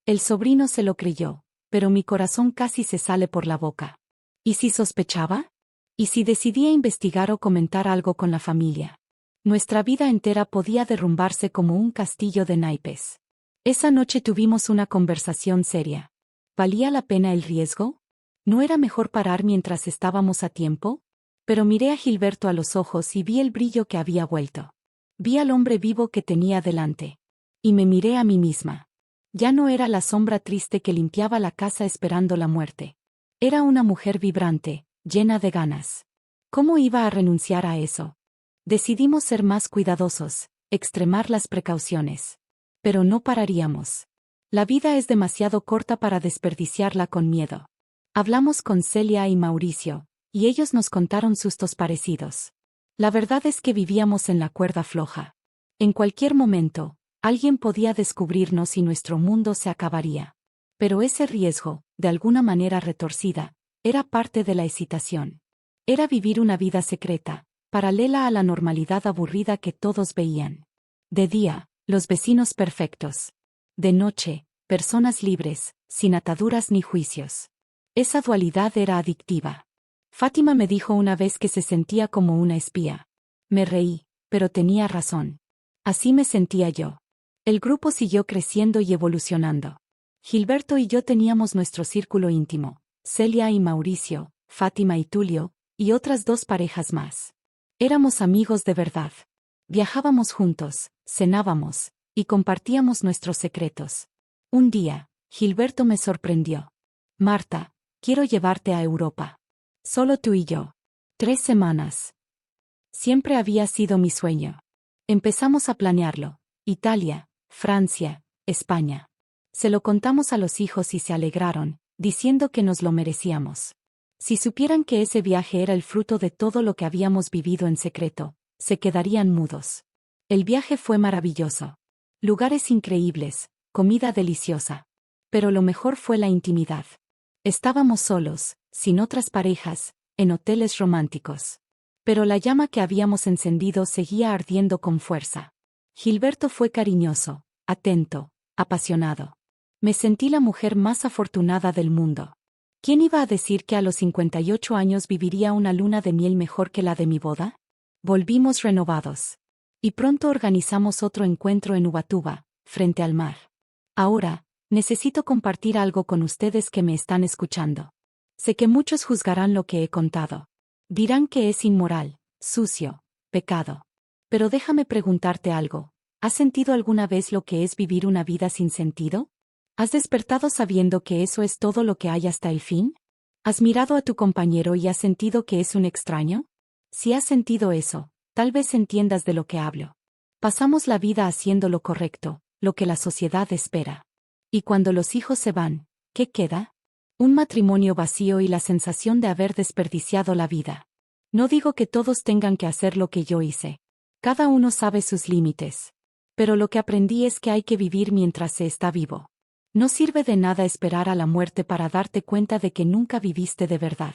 El sobrino se lo creyó, pero mi corazón casi se sale por la boca. ¿Y si sospechaba? ¿Y si decidía investigar o comentar algo con la familia? Nuestra vida entera podía derrumbarse como un castillo de naipes. Esa noche tuvimos una conversación seria. ¿Valía la pena el riesgo? ¿No era mejor parar mientras estábamos a tiempo? Pero miré a Gilberto a los ojos y vi el brillo que había vuelto. Vi al hombre vivo que tenía delante. Y me miré a mí misma. Ya no era la sombra triste que limpiaba la casa esperando la muerte. Era una mujer vibrante, llena de ganas. ¿Cómo iba a renunciar a eso? Decidimos ser más cuidadosos, extremar las precauciones. Pero no pararíamos. La vida es demasiado corta para desperdiciarla con miedo. Hablamos con Celia y Mauricio, y ellos nos contaron sustos parecidos. La verdad es que vivíamos en la cuerda floja. En cualquier momento, alguien podía descubrirnos y nuestro mundo se acabaría. Pero ese riesgo, de alguna manera retorcida, era parte de la excitación. Era vivir una vida secreta, paralela a la normalidad aburrida que todos veían. De día, los vecinos perfectos. De noche, personas libres, sin ataduras ni juicios. Esa dualidad era adictiva. Fátima me dijo una vez que se sentía como una espía. Me reí, pero tenía razón. Así me sentía yo. El grupo siguió creciendo y evolucionando. Gilberto y yo teníamos nuestro círculo íntimo, Celia y Mauricio, Fátima y Tulio, y otras 2 parejas más. Éramos amigos de verdad. Viajábamos juntos, cenábamos, y compartíamos nuestros secretos. Un día, Gilberto me sorprendió. Marta, quiero llevarte a Europa. Solo tú y yo. 3 semanas. Siempre había sido mi sueño. Empezamos a planearlo. Italia, Francia, España. Se lo contamos a los hijos y se alegraron, diciendo que nos lo merecíamos. Si supieran que ese viaje era el fruto de todo lo que habíamos vivido en secreto, se quedarían mudos. El viaje fue maravilloso. Lugares increíbles, comida deliciosa. Pero lo mejor fue la intimidad. Estábamos solos, sin otras parejas, en hoteles románticos. Pero la llama que habíamos encendido seguía ardiendo con fuerza. Gilberto fue cariñoso, atento, apasionado. Me sentí la mujer más afortunada del mundo. ¿Quién iba a decir que a los 58 años viviría una luna de miel mejor que la de mi boda? Volvimos renovados. Y pronto organizamos otro encuentro en Ubatuba, frente al mar. Ahora, necesito compartir algo con ustedes que me están escuchando. Sé que muchos juzgarán lo que he contado. Dirán que es inmoral, sucio, pecado. Pero déjame preguntarte algo. ¿Has sentido alguna vez lo que es vivir una vida sin sentido? ¿Has despertado sabiendo que eso es todo lo que hay hasta el fin? ¿Has mirado a tu compañero y has sentido que es un extraño? Si has sentido eso, tal vez entiendas de lo que hablo. Pasamos la vida haciendo lo correcto, lo que la sociedad espera. Y cuando los hijos se van, ¿qué queda? Un matrimonio vacío y la sensación de haber desperdiciado la vida. No digo que todos tengan que hacer lo que yo hice. Cada uno sabe sus límites. Pero lo que aprendí es que hay que vivir mientras se está vivo. No sirve de nada esperar a la muerte para darte cuenta de que nunca viviste de verdad.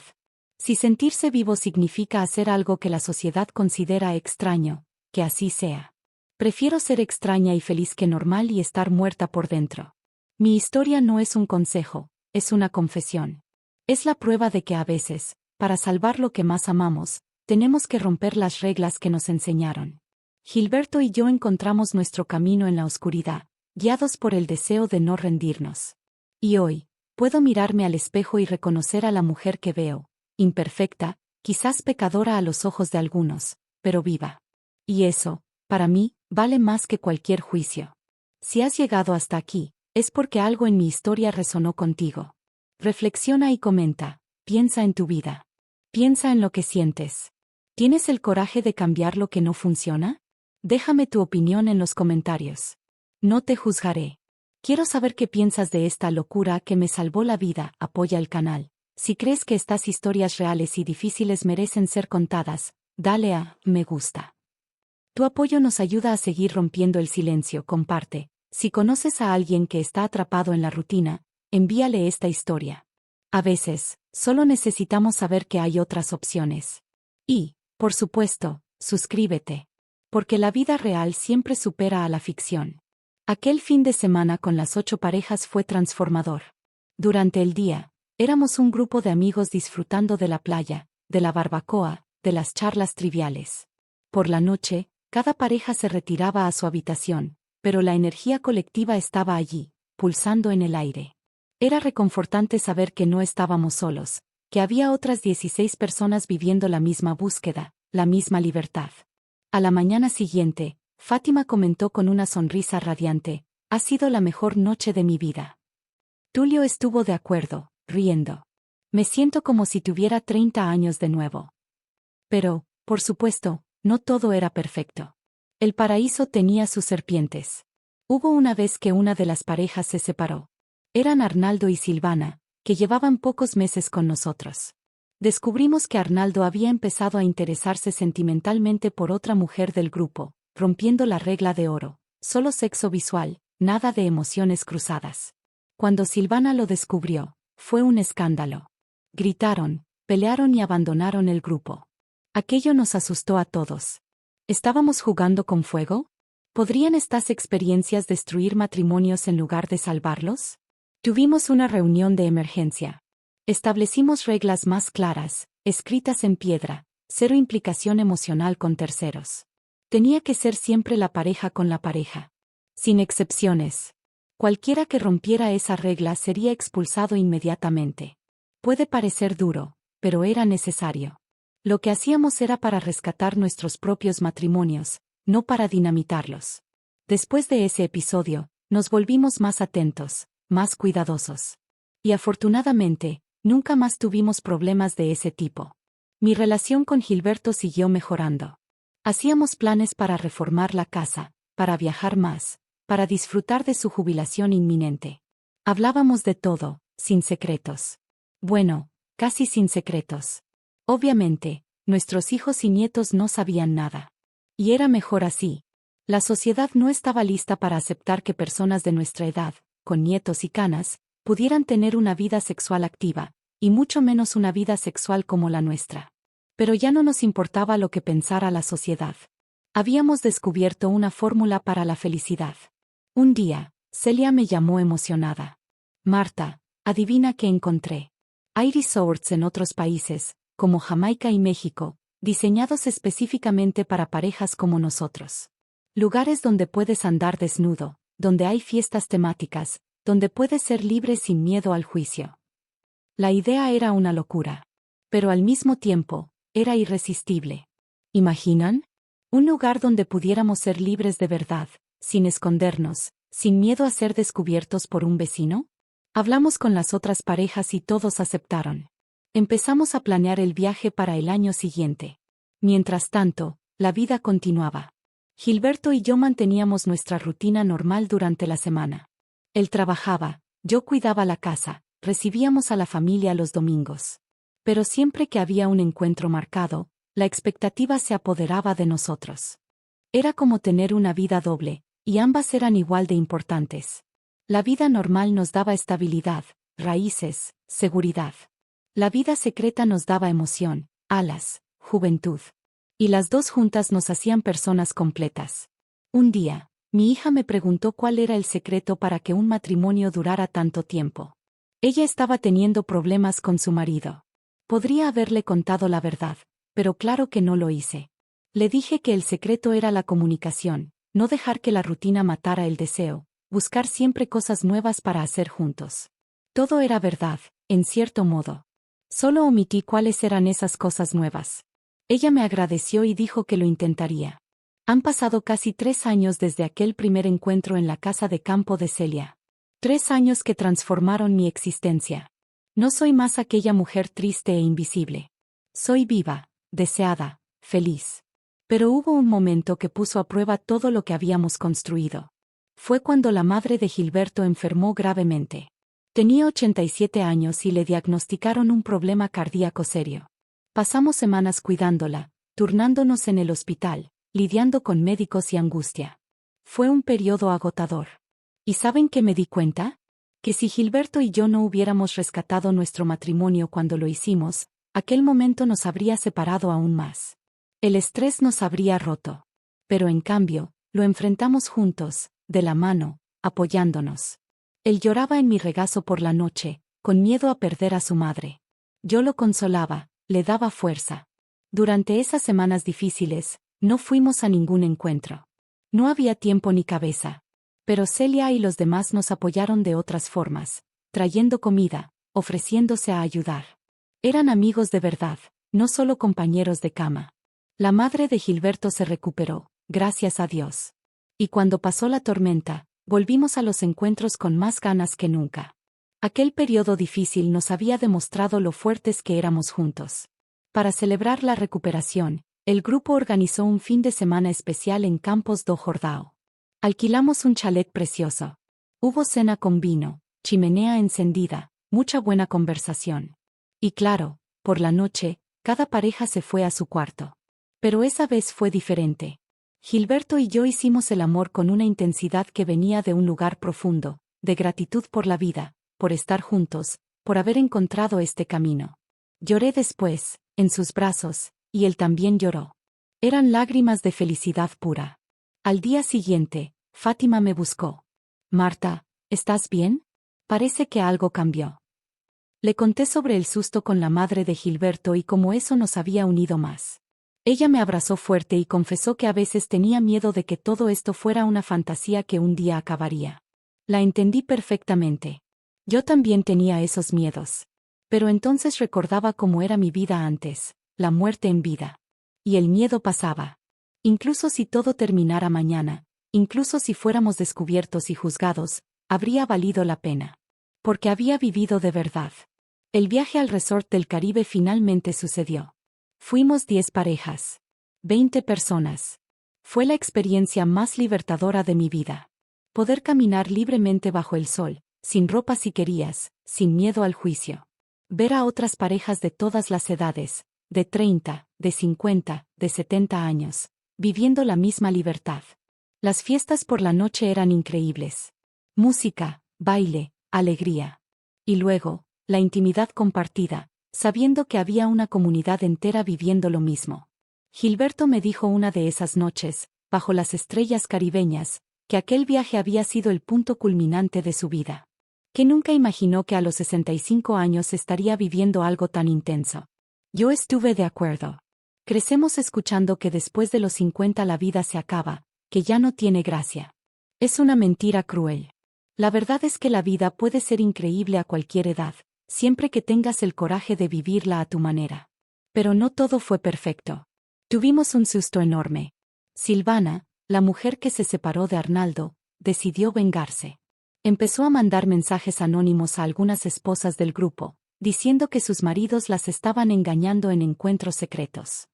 Si sentirse vivo significa hacer algo que la sociedad considera extraño, que así sea. Prefiero ser extraña y feliz que normal y estar muerta por dentro. Mi historia no es un consejo, es una confesión. Es la prueba de que a veces, para salvar lo que más amamos, tenemos que romper las reglas que nos enseñaron. Gilberto y yo encontramos nuestro camino en la oscuridad, guiados por el deseo de no rendirnos. Y hoy, puedo mirarme al espejo y reconocer a la mujer que veo, imperfecta, quizás pecadora a los ojos de algunos, pero viva. Y eso, para mí, vale más que cualquier juicio. Si has llegado hasta aquí, es porque algo en mi historia resonó contigo. Reflexiona y comenta, piensa en tu vida. Piensa en lo que sientes. ¿Tienes el coraje de cambiar lo que no funciona? Déjame tu opinión en los comentarios. No te juzgaré. Quiero saber qué piensas de esta locura que me salvó la vida. Apoya el canal. Si crees que estas historias reales y difíciles merecen ser contadas, dale a me gusta. Tu apoyo nos ayuda a seguir rompiendo el silencio. Comparte. Si conoces a alguien que está atrapado en la rutina, envíale esta historia. A veces, solo necesitamos saber que hay otras opciones. Y, por supuesto, suscríbete. Porque la vida real siempre supera a la ficción. Aquel fin de semana con las 8 parejas fue transformador. Durante el día, éramos un grupo de amigos disfrutando de la playa, de la barbacoa, de las charlas triviales. Por la noche, cada pareja se retiraba a su habitación, pero la energía colectiva estaba allí, pulsando en el aire. Era reconfortante saber que no estábamos solos, que había otras 16 personas viviendo la misma búsqueda, la misma libertad. A la mañana siguiente, Fátima comentó con una sonrisa radiante, «Ha sido la mejor noche de mi vida». Tulio estuvo de acuerdo, riendo. «Me siento como si tuviera 30 años de nuevo». Pero, por supuesto, no todo era perfecto. El paraíso tenía sus serpientes. Hubo una vez que una de las parejas se separó. Eran Arnaldo y Silvana, que llevaban pocos meses con nosotros. Descubrimos que Arnaldo había empezado a interesarse sentimentalmente por otra mujer del grupo, rompiendo la regla de oro, solo sexo visual, nada de emociones cruzadas. Cuando Silvana lo descubrió, fue un escándalo. Gritaron, pelearon y abandonaron el grupo. Aquello nos asustó a todos. ¿Estábamos jugando con fuego? ¿Podrían estas experiencias destruir matrimonios en lugar de salvarlos? Tuvimos una reunión de emergencia. Establecimos reglas más claras, escritas en piedra, cero implicación emocional con terceros. Tenía que ser siempre la pareja con la pareja. Sin excepciones. Cualquiera que rompiera esa regla sería expulsado inmediatamente. Puede parecer duro, pero era necesario. Lo que hacíamos era para rescatar nuestros propios matrimonios, no para dinamitarlos. Después de ese episodio, nos volvimos más atentos, más cuidadosos. Y afortunadamente, nunca más tuvimos problemas de ese tipo. Mi relación con Gilberto siguió mejorando. Hacíamos planes para reformar la casa, para viajar más, para disfrutar de su jubilación inminente. Hablábamos de todo, sin secretos. Bueno, casi sin secretos. Obviamente, nuestros hijos y nietos no sabían nada. Y era mejor así. La sociedad no estaba lista para aceptar que personas de nuestra edad, con nietos y canas, pudieran tener una vida sexual activa, y mucho menos una vida sexual como la nuestra. Pero ya no nos importaba lo que pensara la sociedad. Habíamos descubierto una fórmula para la felicidad. Un día, Celia me llamó emocionada. Marta, adivina qué encontré. Hay resorts en otros países, como Jamaica y México, diseñados específicamente para parejas como nosotros. Lugares donde puedes andar desnudo, donde hay fiestas temáticas, donde puedes ser libre sin miedo al juicio. La idea era una locura. Pero al mismo tiempo, era irresistible. ¿Imaginan? Un lugar donde pudiéramos ser libres de verdad, sin escondernos, sin miedo a ser descubiertos por un vecino. Hablamos con las otras parejas y todos aceptaron. Empezamos a planear el viaje para el año siguiente. Mientras tanto, la vida continuaba. Gilberto y yo manteníamos nuestra rutina normal durante la semana. Él trabajaba, yo cuidaba la casa, recibíamos a la familia los domingos. Pero siempre que había un encuentro marcado, la expectativa se apoderaba de nosotros. Era como tener una vida doble, y ambas eran igual de importantes. La vida normal nos daba estabilidad, raíces, seguridad. La vida secreta nos daba emoción, alas, juventud. Y las dos juntas nos hacían personas completas. Un día, mi hija me preguntó cuál era el secreto para que un matrimonio durara tanto tiempo. Ella estaba teniendo problemas con su marido. Podría haberle contado la verdad, pero claro que no lo hice. Le dije que el secreto era la comunicación, no dejar que la rutina matara el deseo, buscar siempre cosas nuevas para hacer juntos. Todo era verdad, en cierto modo. Solo omití cuáles eran esas cosas nuevas. Ella me agradeció y dijo que lo intentaría. Han pasado casi 3 años desde aquel primer encuentro en la casa de campo de Celia. 3 años que transformaron mi existencia. No soy más aquella mujer triste e invisible. Soy viva, deseada, feliz. Pero hubo un momento que puso a prueba todo lo que habíamos construido. Fue cuando la madre de Gilberto enfermó gravemente. Tenía 87 años y le diagnosticaron un problema cardíaco serio. Pasamos semanas cuidándola, turnándonos en el hospital, lidiando con médicos y angustia. Fue un periodo agotador. ¿Y saben qué me di cuenta? Que si Gilberto y yo no hubiéramos rescatado nuestro matrimonio cuando lo hicimos, aquel momento nos habría separado aún más. El estrés nos habría roto. Pero en cambio, lo enfrentamos juntos, de la mano, apoyándonos. Él lloraba en mi regazo por la noche, con miedo a perder a su madre. Yo lo consolaba, le daba fuerza. Durante esas semanas difíciles, no fuimos a ningún encuentro. No había tiempo ni cabeza. Pero Celia y los demás nos apoyaron de otras formas, trayendo comida, ofreciéndose a ayudar. Eran amigos de verdad, no solo compañeros de cama. La madre de Gilberto se recuperó, gracias a Dios. Y cuando pasó la tormenta, volvimos a los encuentros con más ganas que nunca. Aquel periodo difícil nos había demostrado lo fuertes que éramos juntos. Para celebrar la recuperación, el grupo organizó un fin de semana especial en Campos do Jordão. Alquilamos un chalet precioso. Hubo cena con vino, chimenea encendida, mucha buena conversación. Y claro, por la noche, cada pareja se fue a su cuarto. Pero esa vez fue diferente. Gilberto y yo hicimos el amor con una intensidad que venía de un lugar profundo, de gratitud por la vida, por estar juntos, por haber encontrado este camino. Lloré después, en sus brazos, y él también lloró. Eran lágrimas de felicidad pura. Al día siguiente, Fátima me buscó. Marta, ¿estás bien? Parece que algo cambió. Le conté sobre el susto con la madre de Gilberto y cómo eso nos había unido más. Ella me abrazó fuerte y confesó que a veces tenía miedo de que todo esto fuera una fantasía que un día acabaría. La entendí perfectamente. Yo también tenía esos miedos. Pero entonces recordaba cómo era mi vida antes, la muerte en vida. Y el miedo pasaba. Incluso si todo terminara mañana, incluso si fuéramos descubiertos y juzgados, habría valido la pena. Porque había vivido de verdad. El viaje al resort del Caribe finalmente sucedió. Fuimos 10 parejas. 20 personas. Fue la experiencia más libertadora de mi vida. Poder caminar libremente bajo el sol, sin ropa si querías, sin miedo al juicio. Ver a otras parejas de todas las edades, de 30, de 50, de 70 años, viviendo la misma libertad. Las fiestas por la noche eran increíbles. Música, baile, alegría. Y luego, la intimidad compartida, sabiendo que había una comunidad entera viviendo lo mismo. Gilberto me dijo una de esas noches, bajo las estrellas caribeñas, que aquel viaje había sido el punto culminante de su vida. Que nunca imaginó que a los 65 años estaría viviendo algo tan intenso. Yo estuve de acuerdo. Crecemos escuchando que después de los 50 la vida se acaba, que ya no tiene gracia. Es una mentira cruel. La verdad es que la vida puede ser increíble a cualquier edad, siempre que tengas el coraje de vivirla a tu manera. Pero no todo fue perfecto. Tuvimos un susto enorme. Silvana, la mujer que se separó de Arnaldo, decidió vengarse. Empezó a mandar mensajes anónimos a algunas esposas del grupo, diciendo que sus maridos las estaban engañando en encuentros secretos.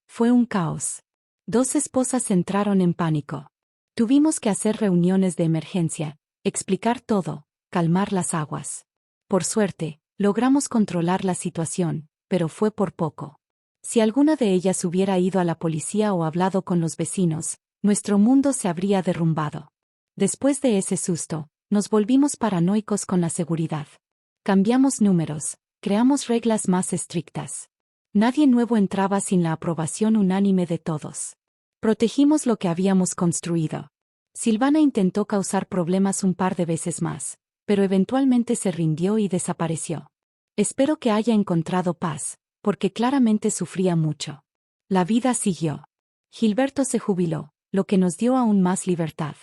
Fue un caos. 2 esposas entraron en pánico. Tuvimos que hacer reuniones de emergencia, explicar todo, calmar las aguas. Por suerte, logramos controlar la situación, pero fue por poco. Si alguna de ellas hubiera ido a la policía o hablado con los vecinos, nuestro mundo se habría derrumbado. Después de ese susto, nos volvimos paranoicos con la seguridad. Cambiamos números, creamos reglas más estrictas. Nadie nuevo entraba sin la aprobación unánime de todos. Protegimos lo que habíamos construido. Silvana intentó causar problemas un par de veces más, pero eventualmente se rindió y desapareció. Espero que haya encontrado paz, porque claramente sufría mucho. La vida siguió. Gilberto se jubiló, lo que nos dio aún más libertad.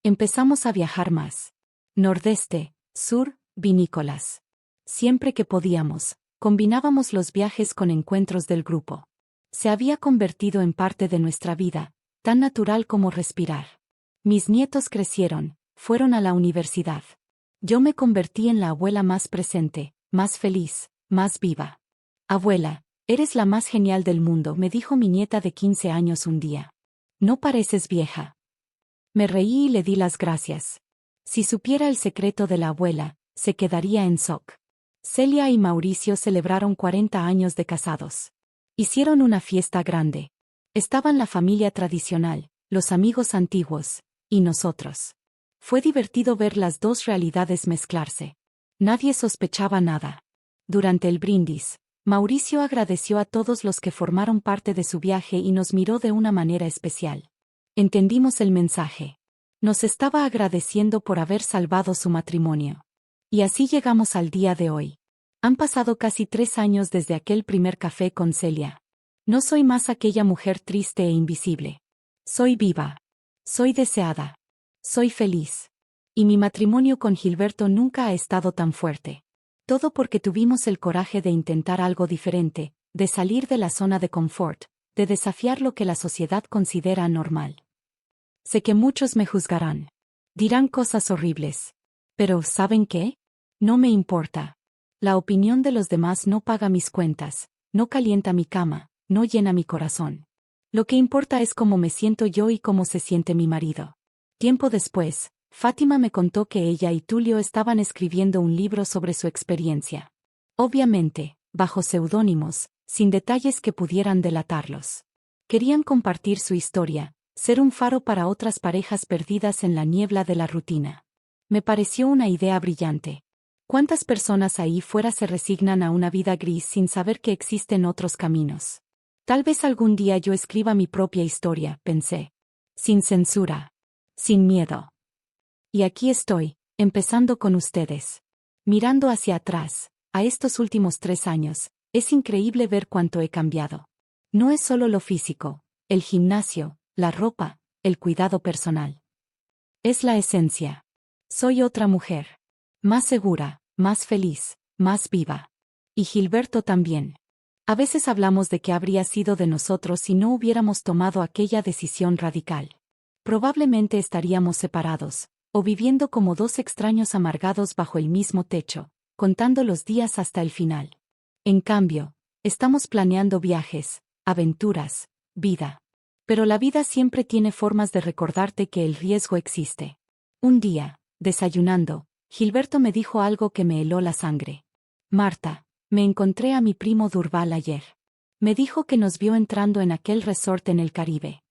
Empezamos a viajar más. Nordeste, sur, vinícolas. Siempre que podíamos, combinábamos los viajes con encuentros del grupo. Se había convertido en parte de nuestra vida, tan natural como respirar. Mis nietos crecieron, fueron a la universidad. Yo me convertí en la abuela más presente, más feliz, más viva. Abuela, eres la más genial del mundo, me dijo mi nieta de 15 años un día. No pareces vieja. Me reí y le di las gracias. Si supiera el secreto de la abuela, se quedaría en shock. Celia y Mauricio celebraron 40 años de casados. Hicieron una fiesta grande. Estaban la familia tradicional, los amigos antiguos, y nosotros. Fue divertido ver las dos realidades mezclarse. Nadie sospechaba nada. Durante el brindis, Mauricio agradeció a todos los que formaron parte de su viaje y nos miró de una manera especial. Entendimos el mensaje. Nos estaba agradeciendo por haber salvado su matrimonio. Y así llegamos al día de hoy. Han pasado casi 3 años desde aquel primer café con Celia. No soy más aquella mujer triste e invisible. Soy viva. Soy deseada. Soy feliz. Y mi matrimonio con Gilberto nunca ha estado tan fuerte. Todo porque tuvimos el coraje de intentar algo diferente, de salir de la zona de confort, de desafiar lo que la sociedad considera normal. Sé que muchos me juzgarán. Dirán cosas horribles. Pero, ¿saben qué? No me importa. La opinión de los demás no paga mis cuentas, no calienta mi cama, no llena mi corazón. Lo que importa es cómo me siento yo y cómo se siente mi marido. Tiempo después, Fátima me contó que ella y Tulio estaban escribiendo un libro sobre su experiencia. Obviamente, bajo seudónimos, sin detalles que pudieran delatarlos. Querían compartir su historia, ser un faro para otras parejas perdidas en la niebla de la rutina. Me pareció una idea brillante. ¿Cuántas personas ahí fuera se resignan a una vida gris sin saber que existen otros caminos? Tal vez algún día yo escriba mi propia historia, pensé. Sin censura. Sin miedo. Y aquí estoy, empezando con ustedes. Mirando hacia atrás, a estos últimos 3 años, es increíble ver cuánto he cambiado. No es solo lo físico, el gimnasio, la ropa, el cuidado personal. Es la esencia. Soy otra mujer. Más segura, más feliz, más viva. Y Gilberto también. A veces hablamos de qué habría sido de nosotros si no hubiéramos tomado aquella decisión radical. Probablemente estaríamos separados, o viviendo como 2 extraños amargados bajo el mismo techo, contando los días hasta el final. En cambio, estamos planeando viajes, aventuras, vida. Pero la vida siempre tiene formas de recordarte que el riesgo existe. Un día, desayunando, Gilberto me dijo algo que me heló la sangre. Marta, Me encontré a mi primo Durval ayer. Me dijo que nos vio entrando en aquel resort en el Caribe.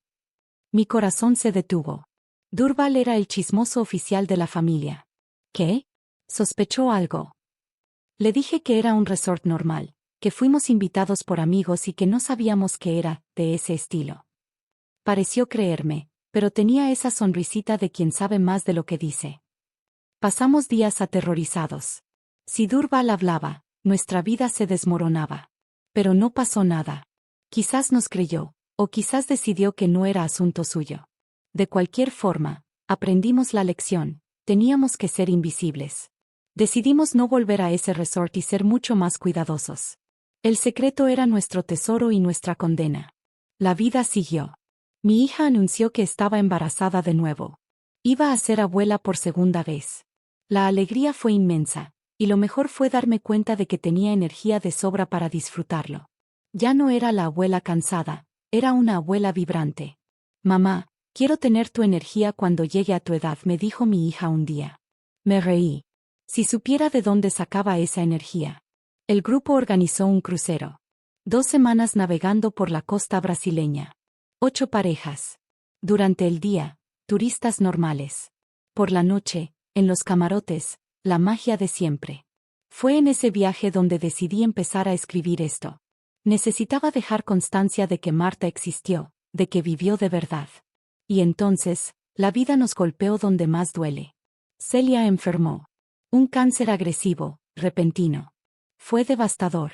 Mi corazón se detuvo. Durval era el chismoso oficial de la familia. ¿Qué? ¿Sospechó algo? Le dije que era un resort normal, que fuimos invitados por amigos y que no sabíamos que era de ese estilo. Pareció creerme, pero tenía esa sonrisita de quien sabe más de lo que dice. Pasamos días aterrorizados. Si Durval hablaba, nuestra vida se desmoronaba. Pero no pasó nada. Quizás nos creyó, o quizás decidió que no era asunto suyo. De cualquier forma, aprendimos la lección, teníamos que ser invisibles. Decidimos no volver a ese resort y ser mucho más cuidadosos. El secreto era nuestro tesoro y nuestra condena. La vida siguió. Mi hija anunció que estaba embarazada de nuevo. Iba a ser abuela por segunda vez. La alegría fue inmensa, y lo mejor fue darme cuenta de que tenía energía de sobra para disfrutarlo. Ya no era la abuela cansada, era una abuela vibrante. Mamá, quiero tener tu energía cuando llegue a tu edad, me dijo mi hija un día. Me reí. Si supiera de dónde sacaba esa energía. El grupo organizó un crucero. 2 semanas navegando por la costa brasileña. 8 parejas. Durante el día, turistas normales. Por la noche, en los camarotes, la magia de siempre. Fue en ese viaje donde decidí empezar a escribir esto. Necesitaba dejar constancia de que Marta existió, de que vivió de verdad. Y entonces, la vida nos golpeó donde más duele. Celia enfermó. Un cáncer agresivo, repentino. Fue devastador.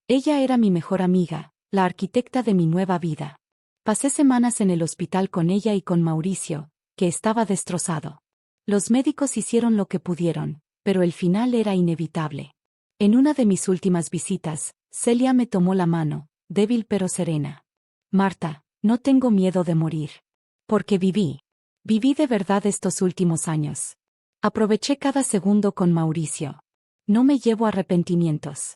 Ella era mi mejor amiga, la arquitecta de mi nueva vida. Pasé semanas en el hospital con ella y con Mauricio, que estaba destrozado. Los médicos hicieron lo que pudieron, pero el final era inevitable. En una de mis últimas visitas, Celia me tomó la mano, débil pero serena. Marta, no tengo miedo de morir. Porque viví. Viví de verdad estos últimos años. Aproveché cada segundo con Mauricio. No me llevo arrepentimientos.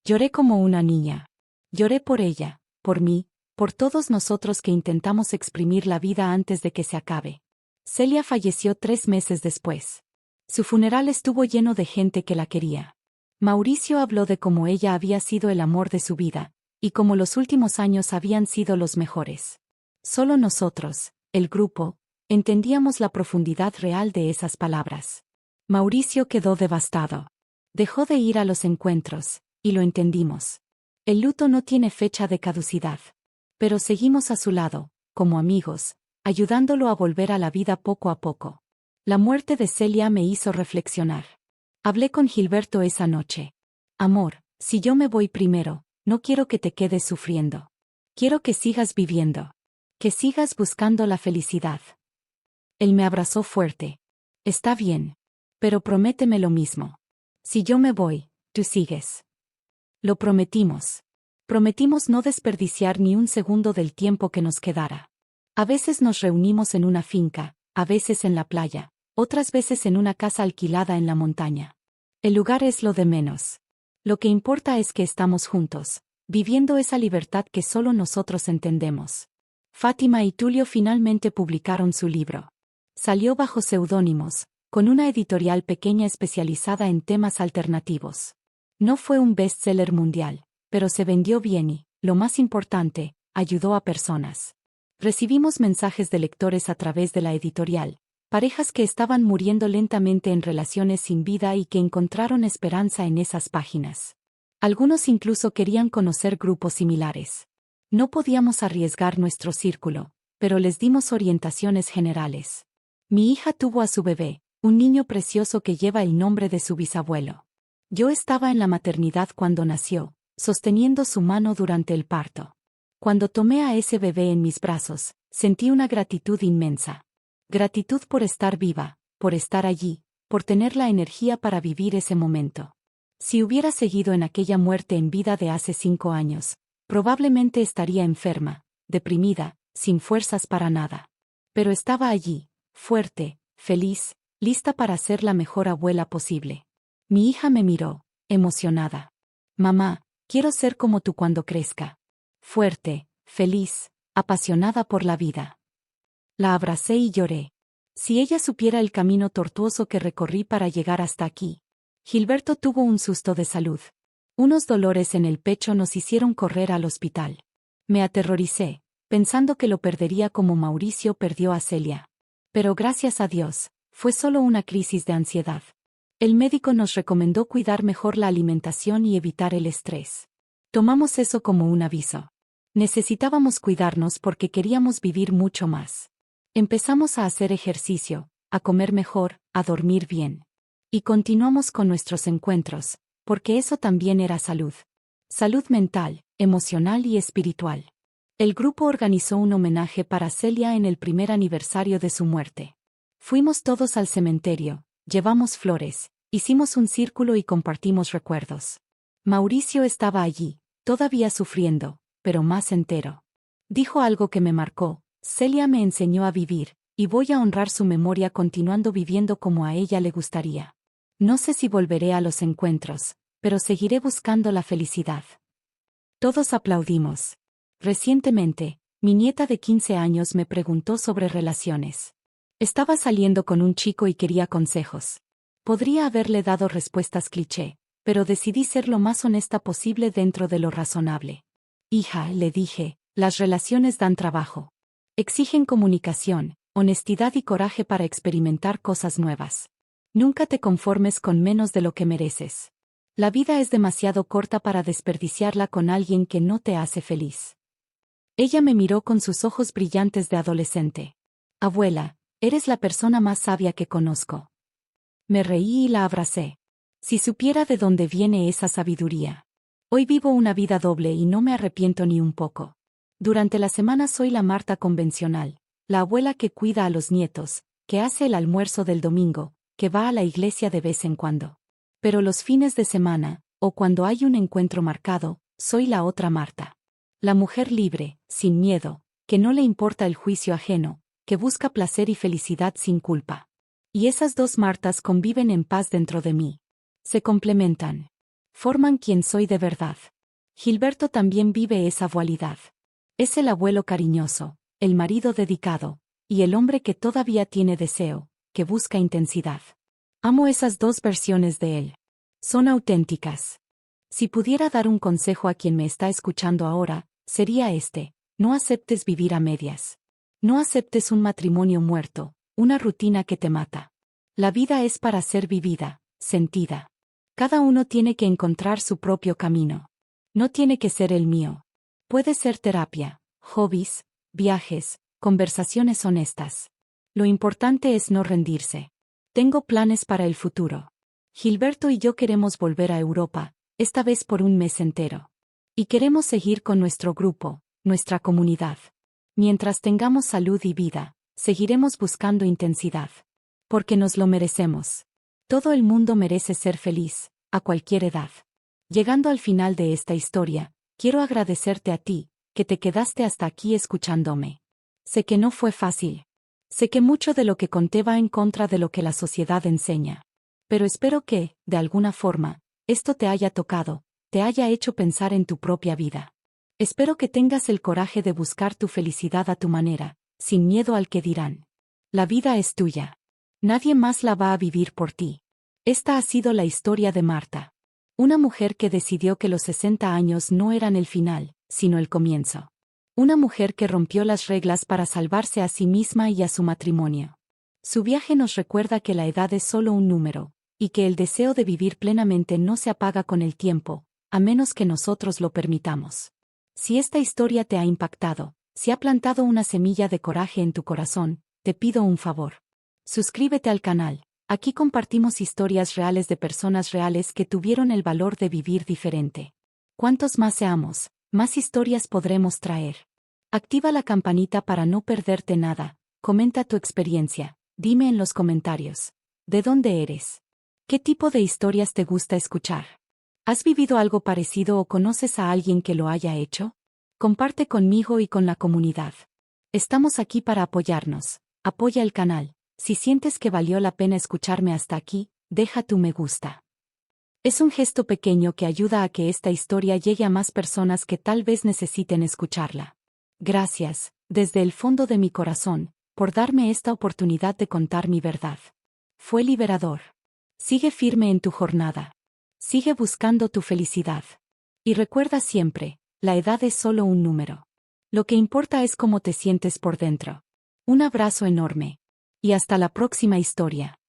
Lloré como una niña. Lloré por ella, por mí, por todos nosotros que intentamos exprimir la vida antes de que se acabe. Celia falleció 3 meses después. Su funeral estuvo lleno de gente que la quería. Mauricio habló de cómo ella había sido el amor de su vida, y cómo los últimos años habían sido los mejores. Solo nosotros, el grupo, entendíamos la profundidad real de esas palabras. Mauricio quedó devastado. Dejó de ir a los encuentros, y lo entendimos. El luto no tiene fecha de caducidad. Pero seguimos a su lado, como amigos, ayudándolo a volver a la vida poco a poco. La muerte de Celia me hizo reflexionar. Hablé con Gilberto esa noche. Amor, si yo me voy primero, no quiero que te quedes sufriendo. Quiero que sigas viviendo. Que sigas buscando la felicidad. Él me abrazó fuerte. Está bien. Pero prométeme lo mismo. Si yo me voy, tú sigues. Lo prometimos. Prometimos no desperdiciar ni un segundo del tiempo que nos quedara. A veces nos reunimos en una finca, a veces en la playa, otras veces en una casa alquilada en la montaña. El lugar es lo de menos. Lo que importa es que estamos juntos, viviendo esa libertad que solo nosotros entendemos. Fátima y Tulio finalmente publicaron su libro. Salió bajo seudónimos, con una editorial pequeña especializada en temas alternativos. No fue un bestseller mundial, pero se vendió bien y, lo más importante, ayudó a personas. Recibimos mensajes de lectores a través de la editorial, parejas que estaban muriendo lentamente en relaciones sin vida y que encontraron esperanza en esas páginas. Algunos incluso querían conocer grupos similares. No podíamos arriesgar nuestro círculo, pero les dimos orientaciones generales. Mi hija tuvo a su bebé, un niño precioso que lleva el nombre de su bisabuelo. Yo estaba en la maternidad cuando nació, sosteniendo su mano durante el parto. Cuando tomé a ese bebé en mis brazos, sentí una gratitud inmensa. Gratitud por estar viva, por estar allí, por tener la energía para vivir ese momento. Si hubiera seguido en aquella muerte en vida de hace 5 años, probablemente estaría enferma, deprimida, sin fuerzas para nada. Pero estaba allí, fuerte, feliz, lista para ser la mejor abuela posible. Mi hija me miró, emocionada. Mamá, quiero ser como tú cuando crezca. Fuerte, feliz, apasionada por la vida. La abracé y lloré. Si ella supiera el camino tortuoso que recorrí para llegar hasta aquí. Gilberto tuvo un susto de salud. Unos dolores en el pecho nos hicieron correr al hospital. Me aterroricé, pensando que lo perdería como Mauricio perdió a Celia. Pero gracias a Dios, fue solo una crisis de ansiedad. El médico nos recomendó cuidar mejor la alimentación y evitar el estrés. Tomamos eso como un aviso. Necesitábamos cuidarnos porque queríamos vivir mucho más. Empezamos a hacer ejercicio, a comer mejor, a dormir bien. Y continuamos con nuestros encuentros, porque eso también era salud. Salud mental, emocional y espiritual. El grupo organizó un homenaje para Celia en el primer aniversario de su muerte. Fuimos todos al cementerio, llevamos flores, hicimos un círculo y compartimos recuerdos. Mauricio estaba allí, todavía sufriendo, pero más entero. Dijo algo que me marcó: Celia me enseñó a vivir, y voy a honrar su memoria continuando viviendo como a ella le gustaría. No sé si volveré a los encuentros, pero seguiré buscando la felicidad. Todos aplaudimos. Recientemente, mi nieta de 15 años me preguntó sobre relaciones. Estaba saliendo con un chico y quería consejos. Podría haberle dado respuestas cliché, pero decidí ser lo más honesta posible dentro de lo razonable. Hija, le dije, las relaciones dan trabajo. Exigen comunicación, honestidad y coraje para experimentar cosas nuevas. Nunca te conformes con menos de lo que mereces. La vida es demasiado corta para desperdiciarla con alguien que no te hace feliz. Ella me miró con sus ojos brillantes de adolescente. Abuela, eres la persona más sabia que conozco. Me reí y la abracé. Si supiera de dónde viene esa sabiduría. Hoy vivo una vida doble y no me arrepiento ni un poco. Durante la semana soy la Marta convencional, la abuela que cuida a los nietos, que hace el almuerzo del domingo, que va a la iglesia de vez en cuando. Pero los fines de semana, o cuando hay un encuentro marcado, soy la otra Marta. La mujer libre, sin miedo, que no le importa el juicio ajeno, que busca placer y felicidad sin culpa. Y esas dos Martas conviven en paz dentro de mí. Se complementan. Forman quien soy de verdad. Gilberto también vive esa dualidad. Es el abuelo cariñoso, el marido dedicado, y el hombre que todavía tiene deseo, que busca intensidad. Amo esas dos versiones de él. Son auténticas. Si pudiera dar un consejo a quien me está escuchando ahora, sería este: no aceptes vivir a medias. No aceptes un matrimonio muerto, una rutina que te mata. La vida es para ser vivida, sentida. Cada uno tiene que encontrar su propio camino. No tiene que ser el mío. Puede ser terapia, hobbies, viajes, conversaciones honestas. Lo importante es no rendirse. Tengo planes para el futuro. Gilberto y yo queremos volver a Europa, esta vez por un mes entero. Y queremos seguir con nuestro grupo, nuestra comunidad. Mientras tengamos salud y vida, seguiremos buscando intensidad. Porque nos lo merecemos. Todo el mundo merece ser feliz, a cualquier edad. Llegando al final de esta historia, quiero agradecerte a ti, que te quedaste hasta aquí escuchándome. Sé que no fue fácil. Sé que mucho de lo que conté va en contra de lo que la sociedad enseña. Pero espero que, de alguna forma, esto te haya tocado, te haya hecho pensar en tu propia vida. Espero que tengas el coraje de buscar tu felicidad a tu manera, sin miedo al que dirán. La vida es tuya. Nadie más la va a vivir por ti. Esta ha sido la historia de Marta. Una mujer que decidió que los 60 años no eran el final, sino el comienzo. Una mujer que rompió las reglas para salvarse a sí misma y a su matrimonio. Su viaje nos recuerda que la edad es solo un número, y que el deseo de vivir plenamente no se apaga con el tiempo, a menos que nosotros lo permitamos. Si esta historia te ha impactado, si ha plantado una semilla de coraje en tu corazón, te pido un favor. Suscríbete al canal. Aquí compartimos historias reales de personas reales que tuvieron el valor de vivir diferente. Cuantos más seamos, más historias podremos traer. Activa la campanita para no perderte nada. Comenta tu experiencia. Dime en los comentarios. ¿De dónde eres? ¿Qué tipo de historias te gusta escuchar? ¿Has vivido algo parecido o conoces a alguien que lo haya hecho? Comparte conmigo y con la comunidad. Estamos aquí para apoyarnos. Apoya el canal. Si sientes que valió la pena escucharme hasta aquí, deja tu me gusta. Es un gesto pequeño que ayuda a que esta historia llegue a más personas que tal vez necesiten escucharla. Gracias, desde el fondo de mi corazón, por darme esta oportunidad de contar mi verdad. Fue liberador. Sigue firme en tu jornada. Sigue buscando tu felicidad. Y recuerda siempre, la edad es solo un número. Lo que importa es cómo te sientes por dentro. Un abrazo enorme. Y hasta la próxima historia.